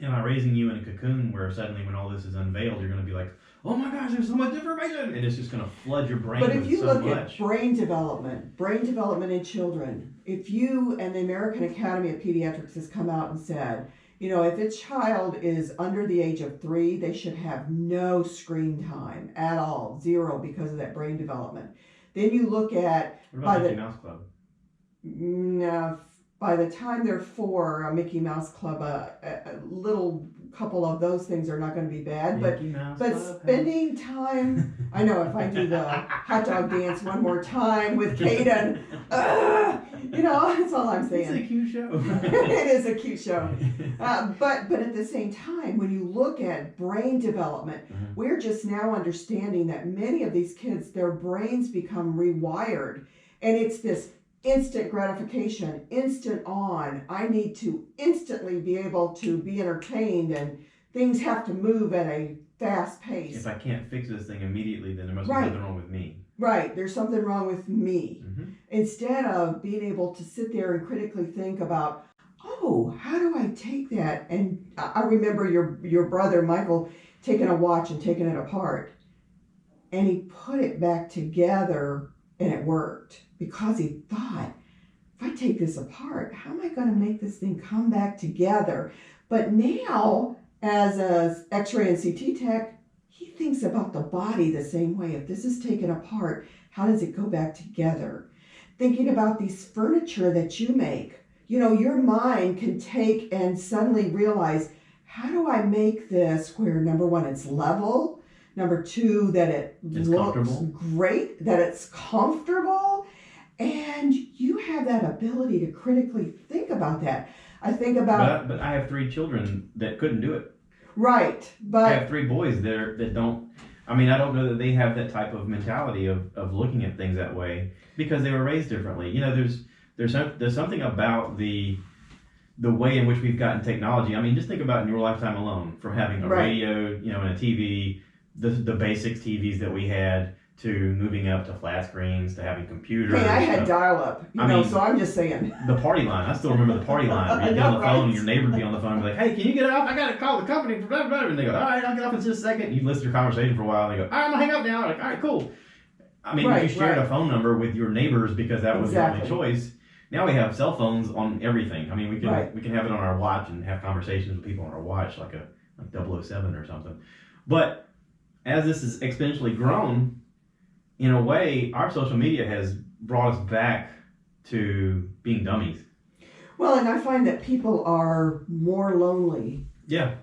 [SPEAKER 1] Am I raising you in a cocoon where suddenly when all this is unveiled, you're going to be like, oh my gosh, there's so much information, and it's just going to flood your brain with so much.
[SPEAKER 2] But if you look at brain development in children, if you, and the American Academy of Pediatrics has come out and said, you know, if a child is under the age of 3, they should have no screen time at all, 0, because of that brain development. Then you look at...
[SPEAKER 1] What about Mickey Mouse Club?
[SPEAKER 2] No, by the time they're 4, a Mickey Mouse Club, a little couple of those things are not going to be bad. But spending time, I know if I do the hot dog dance one more time with Kaden, you know, that's all I'm saying.
[SPEAKER 1] It's a cute show.
[SPEAKER 2] It is a cute show. But at the same time, when you look at brain development, we're just now understanding that many of these kids, their brains become rewired. And it's this instant gratification, instant on. I need to instantly be able to be entertained, and things have to move at a fast pace.
[SPEAKER 1] If I can't fix this thing immediately, then there must be something wrong with me.
[SPEAKER 2] Right, there's something wrong with me. Instead of being able to sit there and critically think about, oh, how do I take that? And I remember your brother, Michael, taking a watch and taking it apart. And he put it back together, and it worked. Because he thought, if I take this apart, how am I going to make this thing come back together? But now, as a X-ray and CT tech, he thinks about the body the same way. If this is taken apart, how does it go back together? Thinking about these furniture that you make, you know, your mind can take and suddenly realize, how do I make this where, number 1, it's level, number 2, that it looks great, that it's comfortable. And you have that ability to critically think about that. I think about...
[SPEAKER 1] But I have 3 children that couldn't do it.
[SPEAKER 2] Right, but...
[SPEAKER 1] I have 3 boys that don't... I mean, I don't know that they have that type of mentality of looking at things that way because they were raised differently. You know, there's something about the way in which we've gotten technology. I mean, just think about in your lifetime alone, from having a radio, you know, and a TV, the basic TVs that we had, to moving up to flat screens, to having computers.
[SPEAKER 2] Hey, I had dial-up, so I'm just saying.
[SPEAKER 1] The party line. I still remember the party line. Where you'd be on the phone, and your neighbor would be on the phone and be like, hey, can you get off? I got to call the company. And they go, all right, I'll get off in just a second. And you listen to your conversation for a while, and they go, all right, I'm going to hang up now. Like, all right, cool. I mean, you shared a phone number with your neighbors because that was the only choice. Now we have cell phones on everything. I mean, we can have it on our watch and have conversations with people on our watch, like 007 or something. But as this has exponentially grown, in a way, our social media has brought us back to being dummies.
[SPEAKER 2] Well, and I find that people are more lonely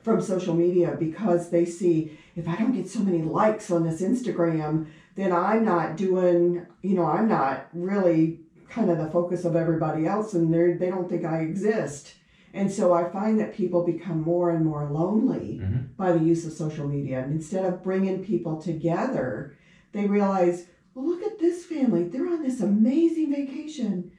[SPEAKER 2] from social media because they see, if I don't get so many likes on this Instagram, then I'm not doing, I'm not really kind of the focus of everybody else, and they don't think I exist. And so I find that people become more and more lonely by the use of social media. And instead of bringing people together, they realize, well, look at this family. They're on this amazing vacation.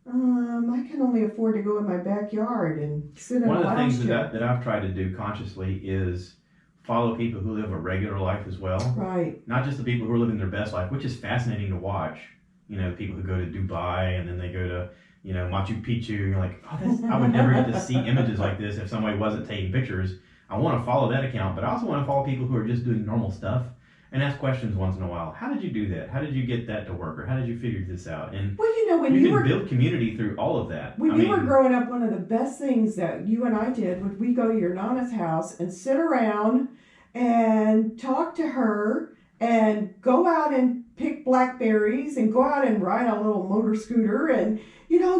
[SPEAKER 2] I can only afford to go in my backyard and sit in a lounge chair. One of the things
[SPEAKER 1] that I've tried to do consciously is follow people who live a regular life as well.
[SPEAKER 2] Right.
[SPEAKER 1] Not just the people who are living their best life, which is fascinating to watch. You know, people who go to Dubai and then they go to, Machu Picchu. You're like, I would never get to see images like this if somebody wasn't taking pictures. I want to follow that account, but I also want to follow people who are just doing normal stuff and ask questions once in a while. How did you do that? How did you get that to work? Or how did you figure this out? And
[SPEAKER 2] when
[SPEAKER 1] you can build community through all of that.
[SPEAKER 2] When you were growing up, one of the best things that you and I did was we go to your Nana's house and sit around and talk to her and go out and pick blackberries and go out and ride a little motor scooter and,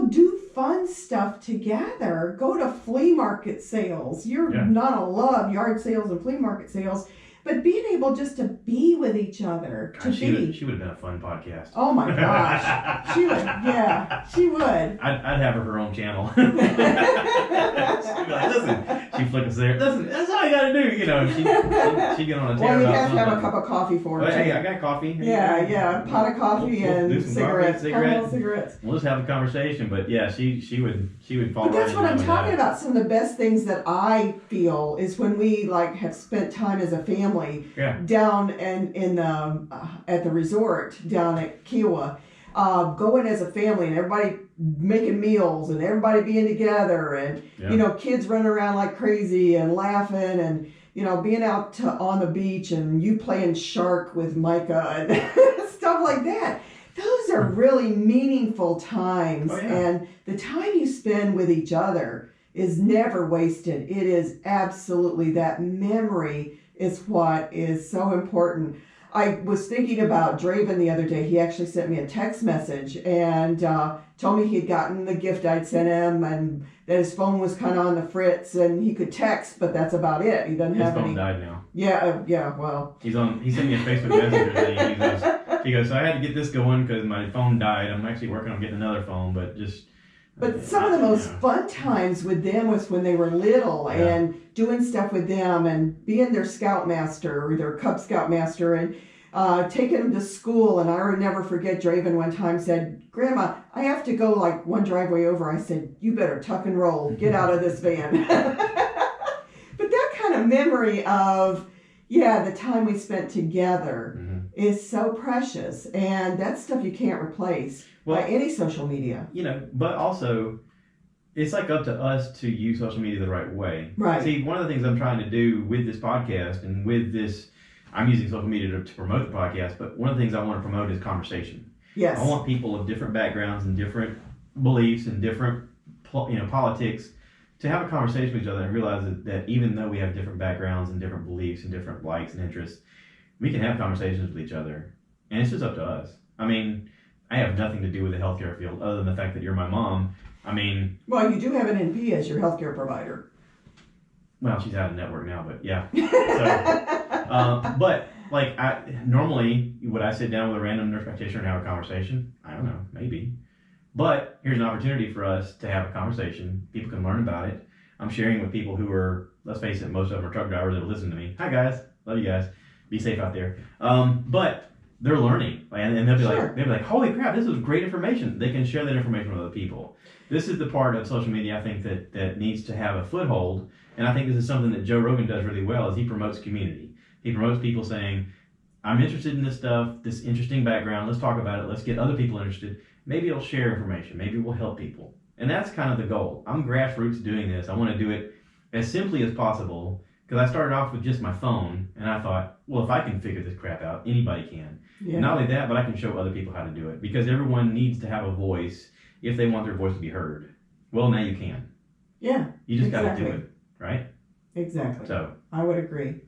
[SPEAKER 2] do fun stuff together. Go to flea market sales. Nana loved yard sales and flea market sales. But being able just to be with each other.
[SPEAKER 1] She would have been a fun podcast.
[SPEAKER 2] Oh my gosh. She would. Yeah, she would.
[SPEAKER 1] I'd have her own channel. She'd be like, listen. She'd flick us there. Listen, that's all you got to do. She'd get on a tear.
[SPEAKER 2] Well, you have to have a cup of coffee for her.
[SPEAKER 1] Hey, I got coffee.
[SPEAKER 2] Yeah. Pot of coffee and cigarettes. Cigarettes.
[SPEAKER 1] We'll just have a conversation. But yeah, she would follow.
[SPEAKER 2] But that's what I'm talking about. Some of the best things that I feel is when we have spent time as a family down and at the resort down at Kiowa. going as a family and everybody making meals and everybody being together and, kids running around like crazy and laughing and, being out on the beach and you playing shark with Micah and stuff like that. Those are really meaningful times.
[SPEAKER 1] Oh, yeah.
[SPEAKER 2] And the time you spend with each other is never wasted. It is absolutely, that memory is what is so important. I was thinking about Draven the other day. He actually sent me a text message and told me he had gotten the gift I'd sent him and that his phone was kind of on the fritz and he could text, but that's about it. He doesn't have any.
[SPEAKER 1] His phone died now.
[SPEAKER 2] Yeah, well.
[SPEAKER 1] He sent me a Facebook Messenger. He goes, so I had to get this going because my phone died. I'm actually working on getting another phone, but just...
[SPEAKER 2] But some of the most fun times with them was when they were little and doing stuff with them and being their scoutmaster or their Cub Scout master and taking them to school. And I will never forget Draven one time said, Grandma, I have to go like one driveway over. I said, you better tuck and roll. Get out of this van. But that kind of memory of, the time we spent together is so precious. And that's stuff you can't replace. By any social media.
[SPEAKER 1] But also, it's like up to us to use social media the right way.
[SPEAKER 2] Right.
[SPEAKER 1] See, one of the things I'm trying to do with this podcast and with this, I'm using social media to promote the podcast, but one of the things I want to promote is conversation.
[SPEAKER 2] Yes.
[SPEAKER 1] I want people of different backgrounds and different beliefs and different, politics to have a conversation with each other and realize that even though we have different backgrounds and different beliefs and different likes and interests, we can have conversations with each other. And it's just up to us. I mean, I have nothing to do with the healthcare field other than the fact that you're my mom. I mean...
[SPEAKER 2] Well, you do have an NP as your healthcare provider.
[SPEAKER 1] Well, she's out of network now, but yeah. So, but, like, normally, would I sit down with a random nurse practitioner and have a conversation? I don't know, maybe. But here's an opportunity for us to have a conversation. People can learn about it. I'm sharing with people who are, let's face it, most of them are truck drivers that will listen to me. Hi, guys. Love you guys. Be safe out there. But... they're learning, and they'll be like, holy crap, this is great information. They can share that information with other people. This is the part of social media I think that needs to have a foothold, and I think this is something that Joe Rogan does really well, is he promotes community. He promotes people saying, I'm interested in this stuff, this interesting background, let's talk about it, let's get other people interested. Maybe it'll share information, maybe we'll help people. And that's kind of the goal. I'm grassroots doing this. I want to do it as simply as possible, because I started off with just my phone, and I thought, well, if I can figure this crap out, anybody can. Yeah. Not only that, but I can show other people how to do it, because everyone needs to have a voice if they want their voice to be heard. Well, now you can.
[SPEAKER 2] Yeah.
[SPEAKER 1] You just got to do it, right?
[SPEAKER 2] Exactly.
[SPEAKER 1] So
[SPEAKER 2] I would agree.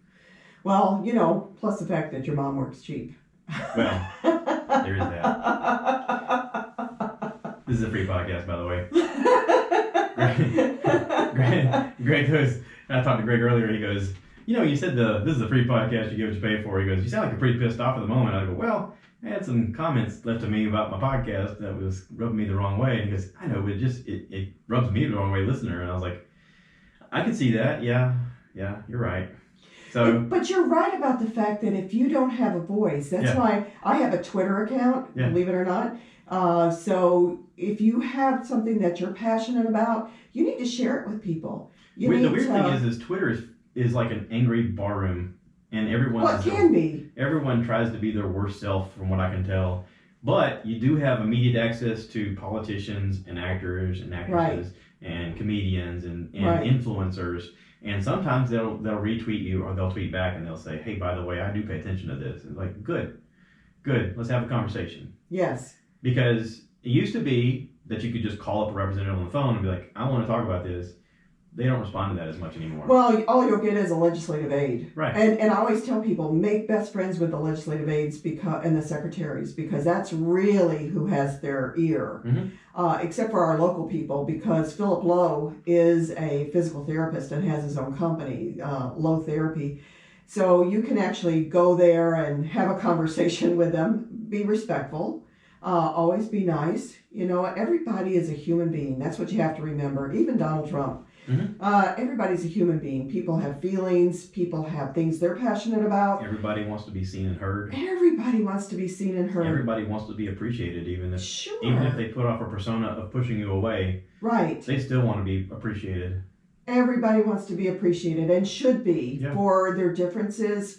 [SPEAKER 2] Well, plus the fact that your mom works cheap.
[SPEAKER 1] Well, there is that. This is a free podcast, by the way. Greg goes, and I talked to Greg earlier, he goes, you said this is a free podcast, you get what you pay for. He goes, you sound like you're pretty pissed off at the moment. I go, well, I had some comments left to me about my podcast that was rubbing me the wrong way. And he goes, I know, but it rubs me the wrong way, listener. And I was like, I can see that. Yeah, you're right. So,
[SPEAKER 2] but you're right about the fact that if you don't have a voice, that's why I have a Twitter account, believe it or not. So if you have something that you're passionate about, you need to share it with people.
[SPEAKER 1] The weird thing is Twitter is like an angry barroom, and everyone tries to be their worst self, from what I can tell. But you do have immediate access to politicians and actors and actresses and comedians and influencers, and sometimes they'll retweet you or they'll tweet back and they'll say, hey, by the way, I do pay attention to this. And like, good, let's have a conversation.
[SPEAKER 2] Yes. Because
[SPEAKER 1] it used to be that you could just call up a representative on the phone and be like, I want to talk about this. They don't respond to that as much anymore.
[SPEAKER 2] Well, all you'll get is a legislative aid.
[SPEAKER 1] Right.
[SPEAKER 2] And I always tell people, make best friends with the legislative aides and the secretaries, because that's really who has their ear. Mm-hmm. Except for our local people, because Philip Lowe is a physical therapist and has his own company, Lowe Therapy. So you can actually go there and have a conversation with them, be respectful, always be nice. Everybody is a human being. That's what you have to remember, even Donald Trump. Mm-hmm. Everybody's a human being. People have feelings. People have things they're passionate about.
[SPEAKER 1] Everybody wants to be seen and heard.
[SPEAKER 2] Everybody wants to be seen and heard.
[SPEAKER 1] Everybody wants to be appreciated, even if they put off a persona of pushing you away.
[SPEAKER 2] Right.
[SPEAKER 1] They still want to be appreciated.
[SPEAKER 2] Everybody wants to be appreciated and should be for their differences.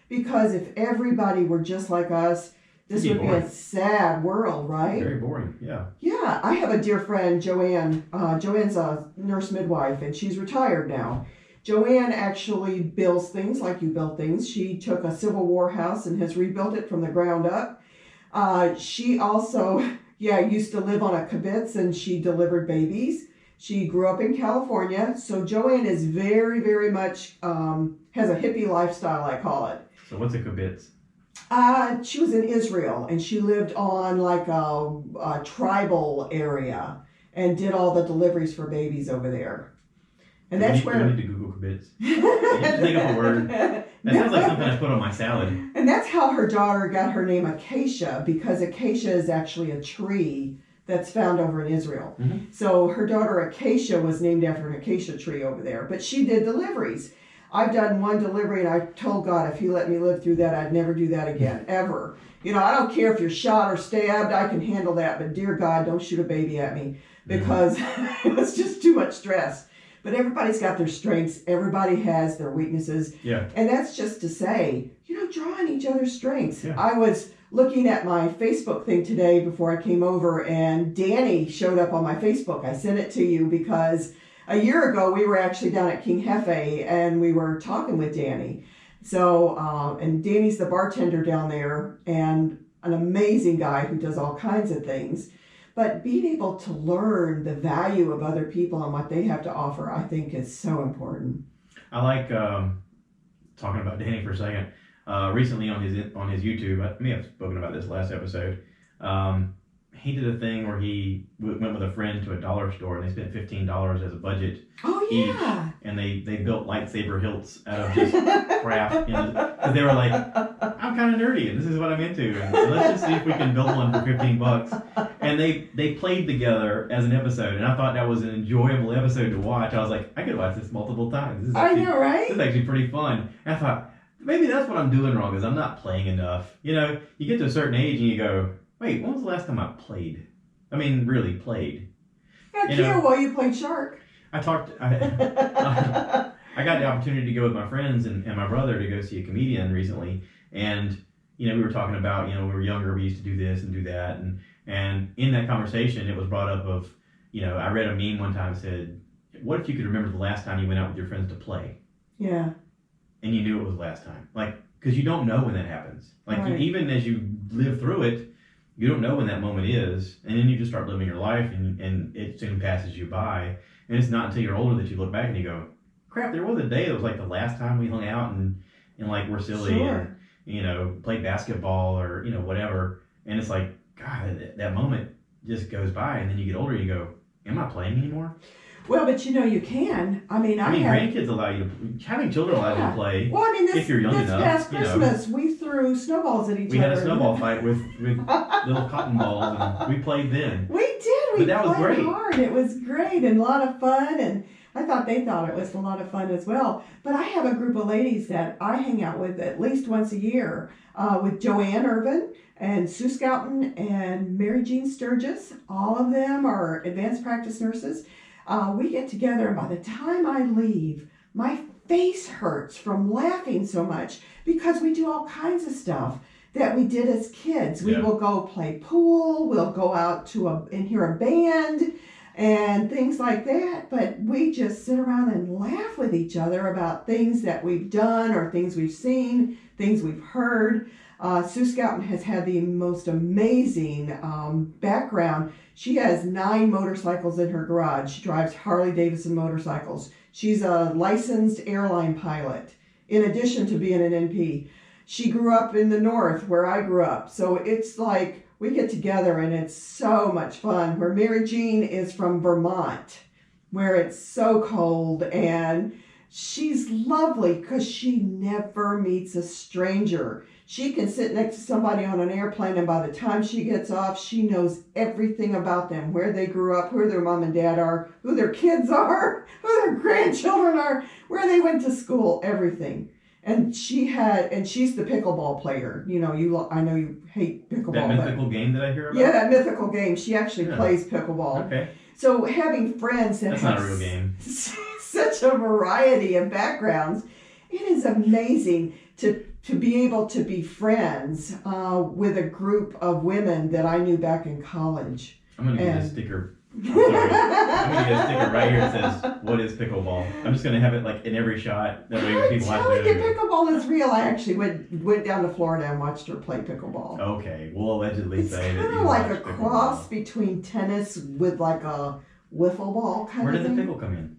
[SPEAKER 2] Because if everybody were just like us, this would be a sad world, right?
[SPEAKER 1] Very boring, yeah.
[SPEAKER 2] Yeah, I have a dear friend, Joanne. Joanne's a nurse midwife, and she's retired now. Joanne actually builds things like you build things. She took a Civil War house and has rebuilt it from the ground up. She also, used to live on a kibitz, and she delivered babies. She grew up in California, so Joanne is very, very much, has a hippie lifestyle, I call it.
[SPEAKER 1] So what's a kibitz?
[SPEAKER 2] She was in Israel, and she lived on like a tribal area and did all the deliveries for babies over there. And that's where...
[SPEAKER 1] I need to Google kibitz. You have to make up a word. That sounds like something I put on my salad.
[SPEAKER 2] And that's how her daughter got her name Acacia, because acacia is actually a tree that's found over in Israel.
[SPEAKER 1] Mm-hmm.
[SPEAKER 2] So her daughter Acacia was named after an acacia tree over there. But she did deliveries. I've done one delivery, and I told God if he let me live through that, I'd never do that again, ever. You know, I don't care if you're shot or stabbed, I can handle that, but dear God, don't shoot a baby at me, because it was just too much stress. But everybody's got their strengths, everybody has their weaknesses, and that's just to say, draw on each other's strengths.
[SPEAKER 1] Yeah.
[SPEAKER 2] I was looking at my Facebook thing today before I came over, and Danny showed up on my Facebook. I sent it to you because a year ago, we were actually down at King Hefe, and we were talking with Danny. So, and Danny's the bartender down there, and an amazing guy who does all kinds of things. But being able to learn the value of other people and what they have to offer, I think is so important.
[SPEAKER 1] I like talking about Danny for a second. Recently on his YouTube, I may have spoken about this last episode. He did a thing where he went with a friend to a dollar store, and they spent $15 as a budget each, and they built lightsaber hilts out of just crap. Because they were like, I'm kind of nerdy, and this is what I'm into, and let's just see if we can build one for $15. And they played together as an episode, and I thought that was an enjoyable episode to watch. I was like, I could watch this multiple times. This is actually,
[SPEAKER 2] I know, right?
[SPEAKER 1] This is actually pretty fun. And I thought, maybe that's what I'm doing wrong, is I'm not playing enough. You get to a certain age, and you go, wait, when was the last time I played? I mean, really played.
[SPEAKER 2] While you played Shark.
[SPEAKER 1] I got the opportunity to go with my friends and my brother to go see a comedian recently. And, we were talking about, when we were younger, we used to do this and do that. And in that conversation, it was brought up of, I read a meme one time that said, what if you could remember the last time you went out with your friends to play?
[SPEAKER 2] Yeah.
[SPEAKER 1] And you knew it was the last time. Because you don't know when that happens. Even as you live through it, you don't know when that moment is, and then you just start living your life, and it soon passes you by. And it's not until you're older that you look back and you go, crap, there was a day that was like the last time we hung out and we're silly and, played basketball or, whatever. And it's like, God, that moment just goes by, and then you get older and you go, am I playing anymore?
[SPEAKER 2] Well, but you can. I mean,
[SPEAKER 1] grandkids allow you to, having children allow you to play.
[SPEAKER 2] Well,
[SPEAKER 1] if you're young enough.
[SPEAKER 2] This past Christmas, we threw snowballs at each other.
[SPEAKER 1] We had a snowball fight with little cotton balls, and we played then.
[SPEAKER 2] We did. We
[SPEAKER 1] was
[SPEAKER 2] played
[SPEAKER 1] great.
[SPEAKER 2] hard. It was great and a lot of fun, and I thought they thought it was a lot of fun as well. But I have a group of ladies that I hang out with at least once a year, with Joanne Irvin and Sue Scouten and Mary Jean Sturgis. All of them are advanced practice nurses. We get together, and by the time I leave, my face hurts from laughing so much because we do all kinds of stuff that we did as kids. We will go play pool, we'll go out and hear a band and things like that, but we just sit around and laugh with each other about things that we've done or things we've seen, things we've heard. Sue Scouten has had the most amazing background. She has 9 motorcycles in her garage. She drives Harley-Davidson motorcycles. She's a licensed airline pilot, in addition to being an NP. She grew up in the north where I grew up. So it's like we get together and it's so much fun. Where Mary Jean is from Vermont, where it's so cold, and she's lovely because she never meets a stranger. She can sit next to somebody on an airplane, and by the time she gets off, she knows everything about them, where they grew up, who their mom and dad are, who their kids are, who their grandchildren are, where they went to school, everything. And she's the pickleball player. I know you hate pickleball.
[SPEAKER 1] That mythical game that I hear about?
[SPEAKER 2] Yeah, that mythical game. She actually plays pickleball.
[SPEAKER 1] Okay.
[SPEAKER 2] So having friends that
[SPEAKER 1] That's
[SPEAKER 2] have
[SPEAKER 1] not a real game.
[SPEAKER 2] such a variety of backgrounds, it is amazing to to be able to be friends with a group of women that I knew back in college.
[SPEAKER 1] I'm going to get a sticker. I'm sorry. I'm going to get a sticker right here that says, "What is pickleball?" I'm just going to have it like in every shot. That way people
[SPEAKER 2] I'm telling you, pickleball is real. I actually went down to Florida and watched her play pickleball.
[SPEAKER 1] Okay, we'll allegedly
[SPEAKER 2] It's
[SPEAKER 1] say that
[SPEAKER 2] kind
[SPEAKER 1] you
[SPEAKER 2] of like a
[SPEAKER 1] watched pickleball.
[SPEAKER 2] cross between tennis with like a wiffle ball kind
[SPEAKER 1] Where
[SPEAKER 2] of
[SPEAKER 1] did
[SPEAKER 2] thing.
[SPEAKER 1] the pickle come in?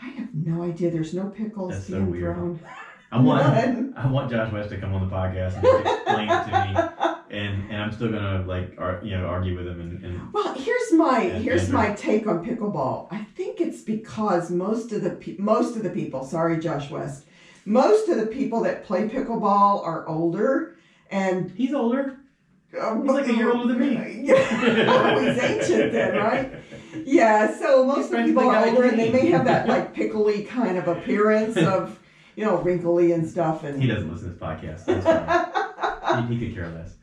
[SPEAKER 2] I have no idea. There's no pickles
[SPEAKER 1] That's so
[SPEAKER 2] being
[SPEAKER 1] weird.
[SPEAKER 2] thrown.
[SPEAKER 1] I want Josh West to come on the podcast and just explain it to me, and I'm still gonna argue with him and
[SPEAKER 2] Well, here's my take on pickleball. I think it's because most of the people, sorry, Josh West, most of the people that play pickleball are older, and
[SPEAKER 1] he's older. He's like a year older than me.
[SPEAKER 2] Yeah, he's ancient then, right? Yeah, so most of the people are older, and they may have that like pickly kind of appearance of, wrinkly and stuff. And
[SPEAKER 1] he doesn't listen to this podcast. That's fine. he could care less.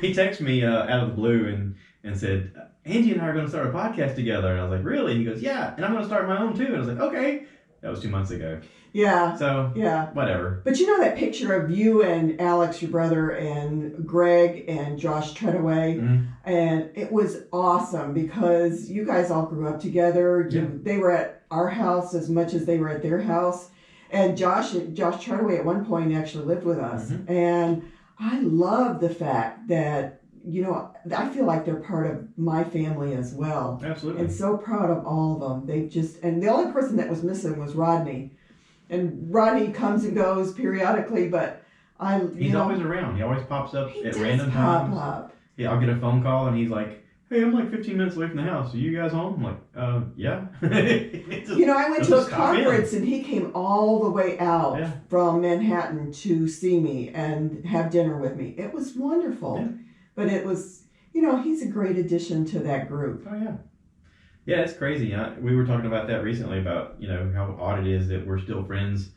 [SPEAKER 1] He texted me out of the blue and said, "Angie and I are going to start a podcast together." And I was like, "Really?" He goes, "Yeah, and I'm going to start my own too." And I was like, "Okay." That was 2 months ago.
[SPEAKER 2] Yeah.
[SPEAKER 1] So,
[SPEAKER 2] yeah.
[SPEAKER 1] Whatever.
[SPEAKER 2] But that picture of you and Alex, your brother, and Greg and Josh Treadaway, and it was awesome because you guys all grew up together.
[SPEAKER 1] Yeah.
[SPEAKER 2] They were at our house as much as they were at their house. And Josh Treadaway at one point actually lived with us. And I love the fact that, I feel like they're part of my family as well.
[SPEAKER 1] Absolutely.
[SPEAKER 2] And so proud of all of them. And the only person that was missing was Rodney. And Rodney comes and goes periodically, but
[SPEAKER 1] he's always around. He always pops up at random
[SPEAKER 2] pop
[SPEAKER 1] times.
[SPEAKER 2] Up.
[SPEAKER 1] Yeah, I'll get a phone call and he's like, "Hey, I'm like 15 minutes away from the house. Are you guys home?" I'm like, "Yeah."
[SPEAKER 2] I went to a conference and he came all the way out from Manhattan to see me and have dinner with me. It was wonderful. Yeah. But it was, he's a great addition to that group.
[SPEAKER 1] Oh, yeah. Yeah, it's crazy. We were talking about that recently about, how odd it is that we're still friends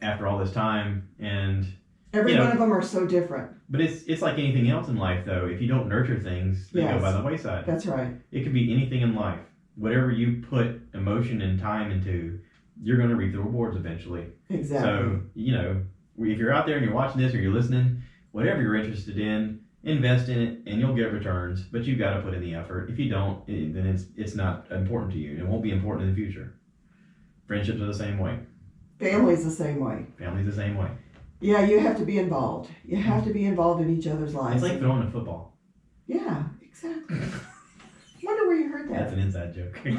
[SPEAKER 1] after all this time. And
[SPEAKER 2] every one of them are so different.
[SPEAKER 1] But it's like anything else in life, though. If you don't nurture things, they go by the wayside.
[SPEAKER 2] That's right.
[SPEAKER 1] It could be anything in life. Whatever you put emotion and time into, you're going to reap the rewards eventually.
[SPEAKER 2] Exactly.
[SPEAKER 1] So, if you're out there and you're watching this or you're listening, whatever you're interested in, invest in it and you'll get returns, but you've got to put in the effort. If you don't, then it's not important to you. It won't be important in the future. Friendships are the same way.
[SPEAKER 2] Family's the same way.
[SPEAKER 1] Family's the same way.
[SPEAKER 2] Yeah, you have to be involved. You have to be involved in each other's lives.
[SPEAKER 1] It's like throwing a football.
[SPEAKER 2] Yeah, exactly. Wonder where you heard that.
[SPEAKER 1] That's an inside joke. All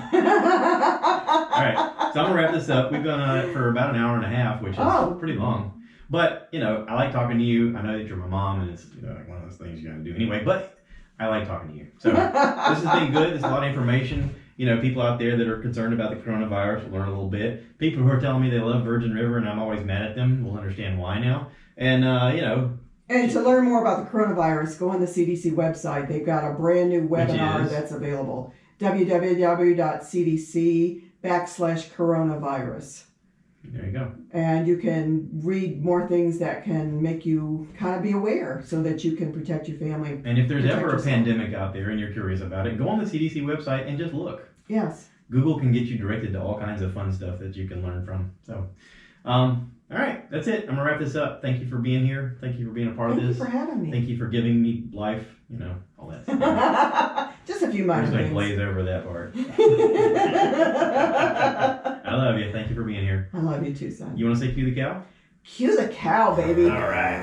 [SPEAKER 1] right, so I'm gonna wrap this up. We've gone on it for about an hour and a half, which is pretty long. But, I like talking to you. I know that you're my mom, and it's like one of those things you got to do anyway. But I like talking to you. So this has been good. There's a lot of information. People out there that are concerned about the coronavirus will learn a little bit. People who are telling me they love Virgin River and I'm always mad at them will understand why now. And,
[SPEAKER 2] And to learn more about the coronavirus, go on the CDC website. They've got a brand new webinar that's available. www.cdc.com/coronavirus.
[SPEAKER 1] There you go.
[SPEAKER 2] And you can read more things that can make you kind of be aware so that you can protect your family.
[SPEAKER 1] And if there's ever a pandemic out there and you're curious about it, go on the CDC website and just look.
[SPEAKER 2] Yes.
[SPEAKER 1] Google can get you directed to all kinds of fun stuff that you can learn from. So, all right, that's it. I'm going to wrap this up. Thank you for being here. Thank you for being a part of this.
[SPEAKER 2] Thank you for having me.
[SPEAKER 1] Thank you for giving me life, all that stuff.
[SPEAKER 2] Just a few minor
[SPEAKER 1] I'm just
[SPEAKER 2] things.
[SPEAKER 1] going to glaze over that part. I love you. Thank you for being here.
[SPEAKER 2] I love you too, son.
[SPEAKER 1] You want to say cue the cow?
[SPEAKER 2] Cue the cow, baby.
[SPEAKER 1] All right.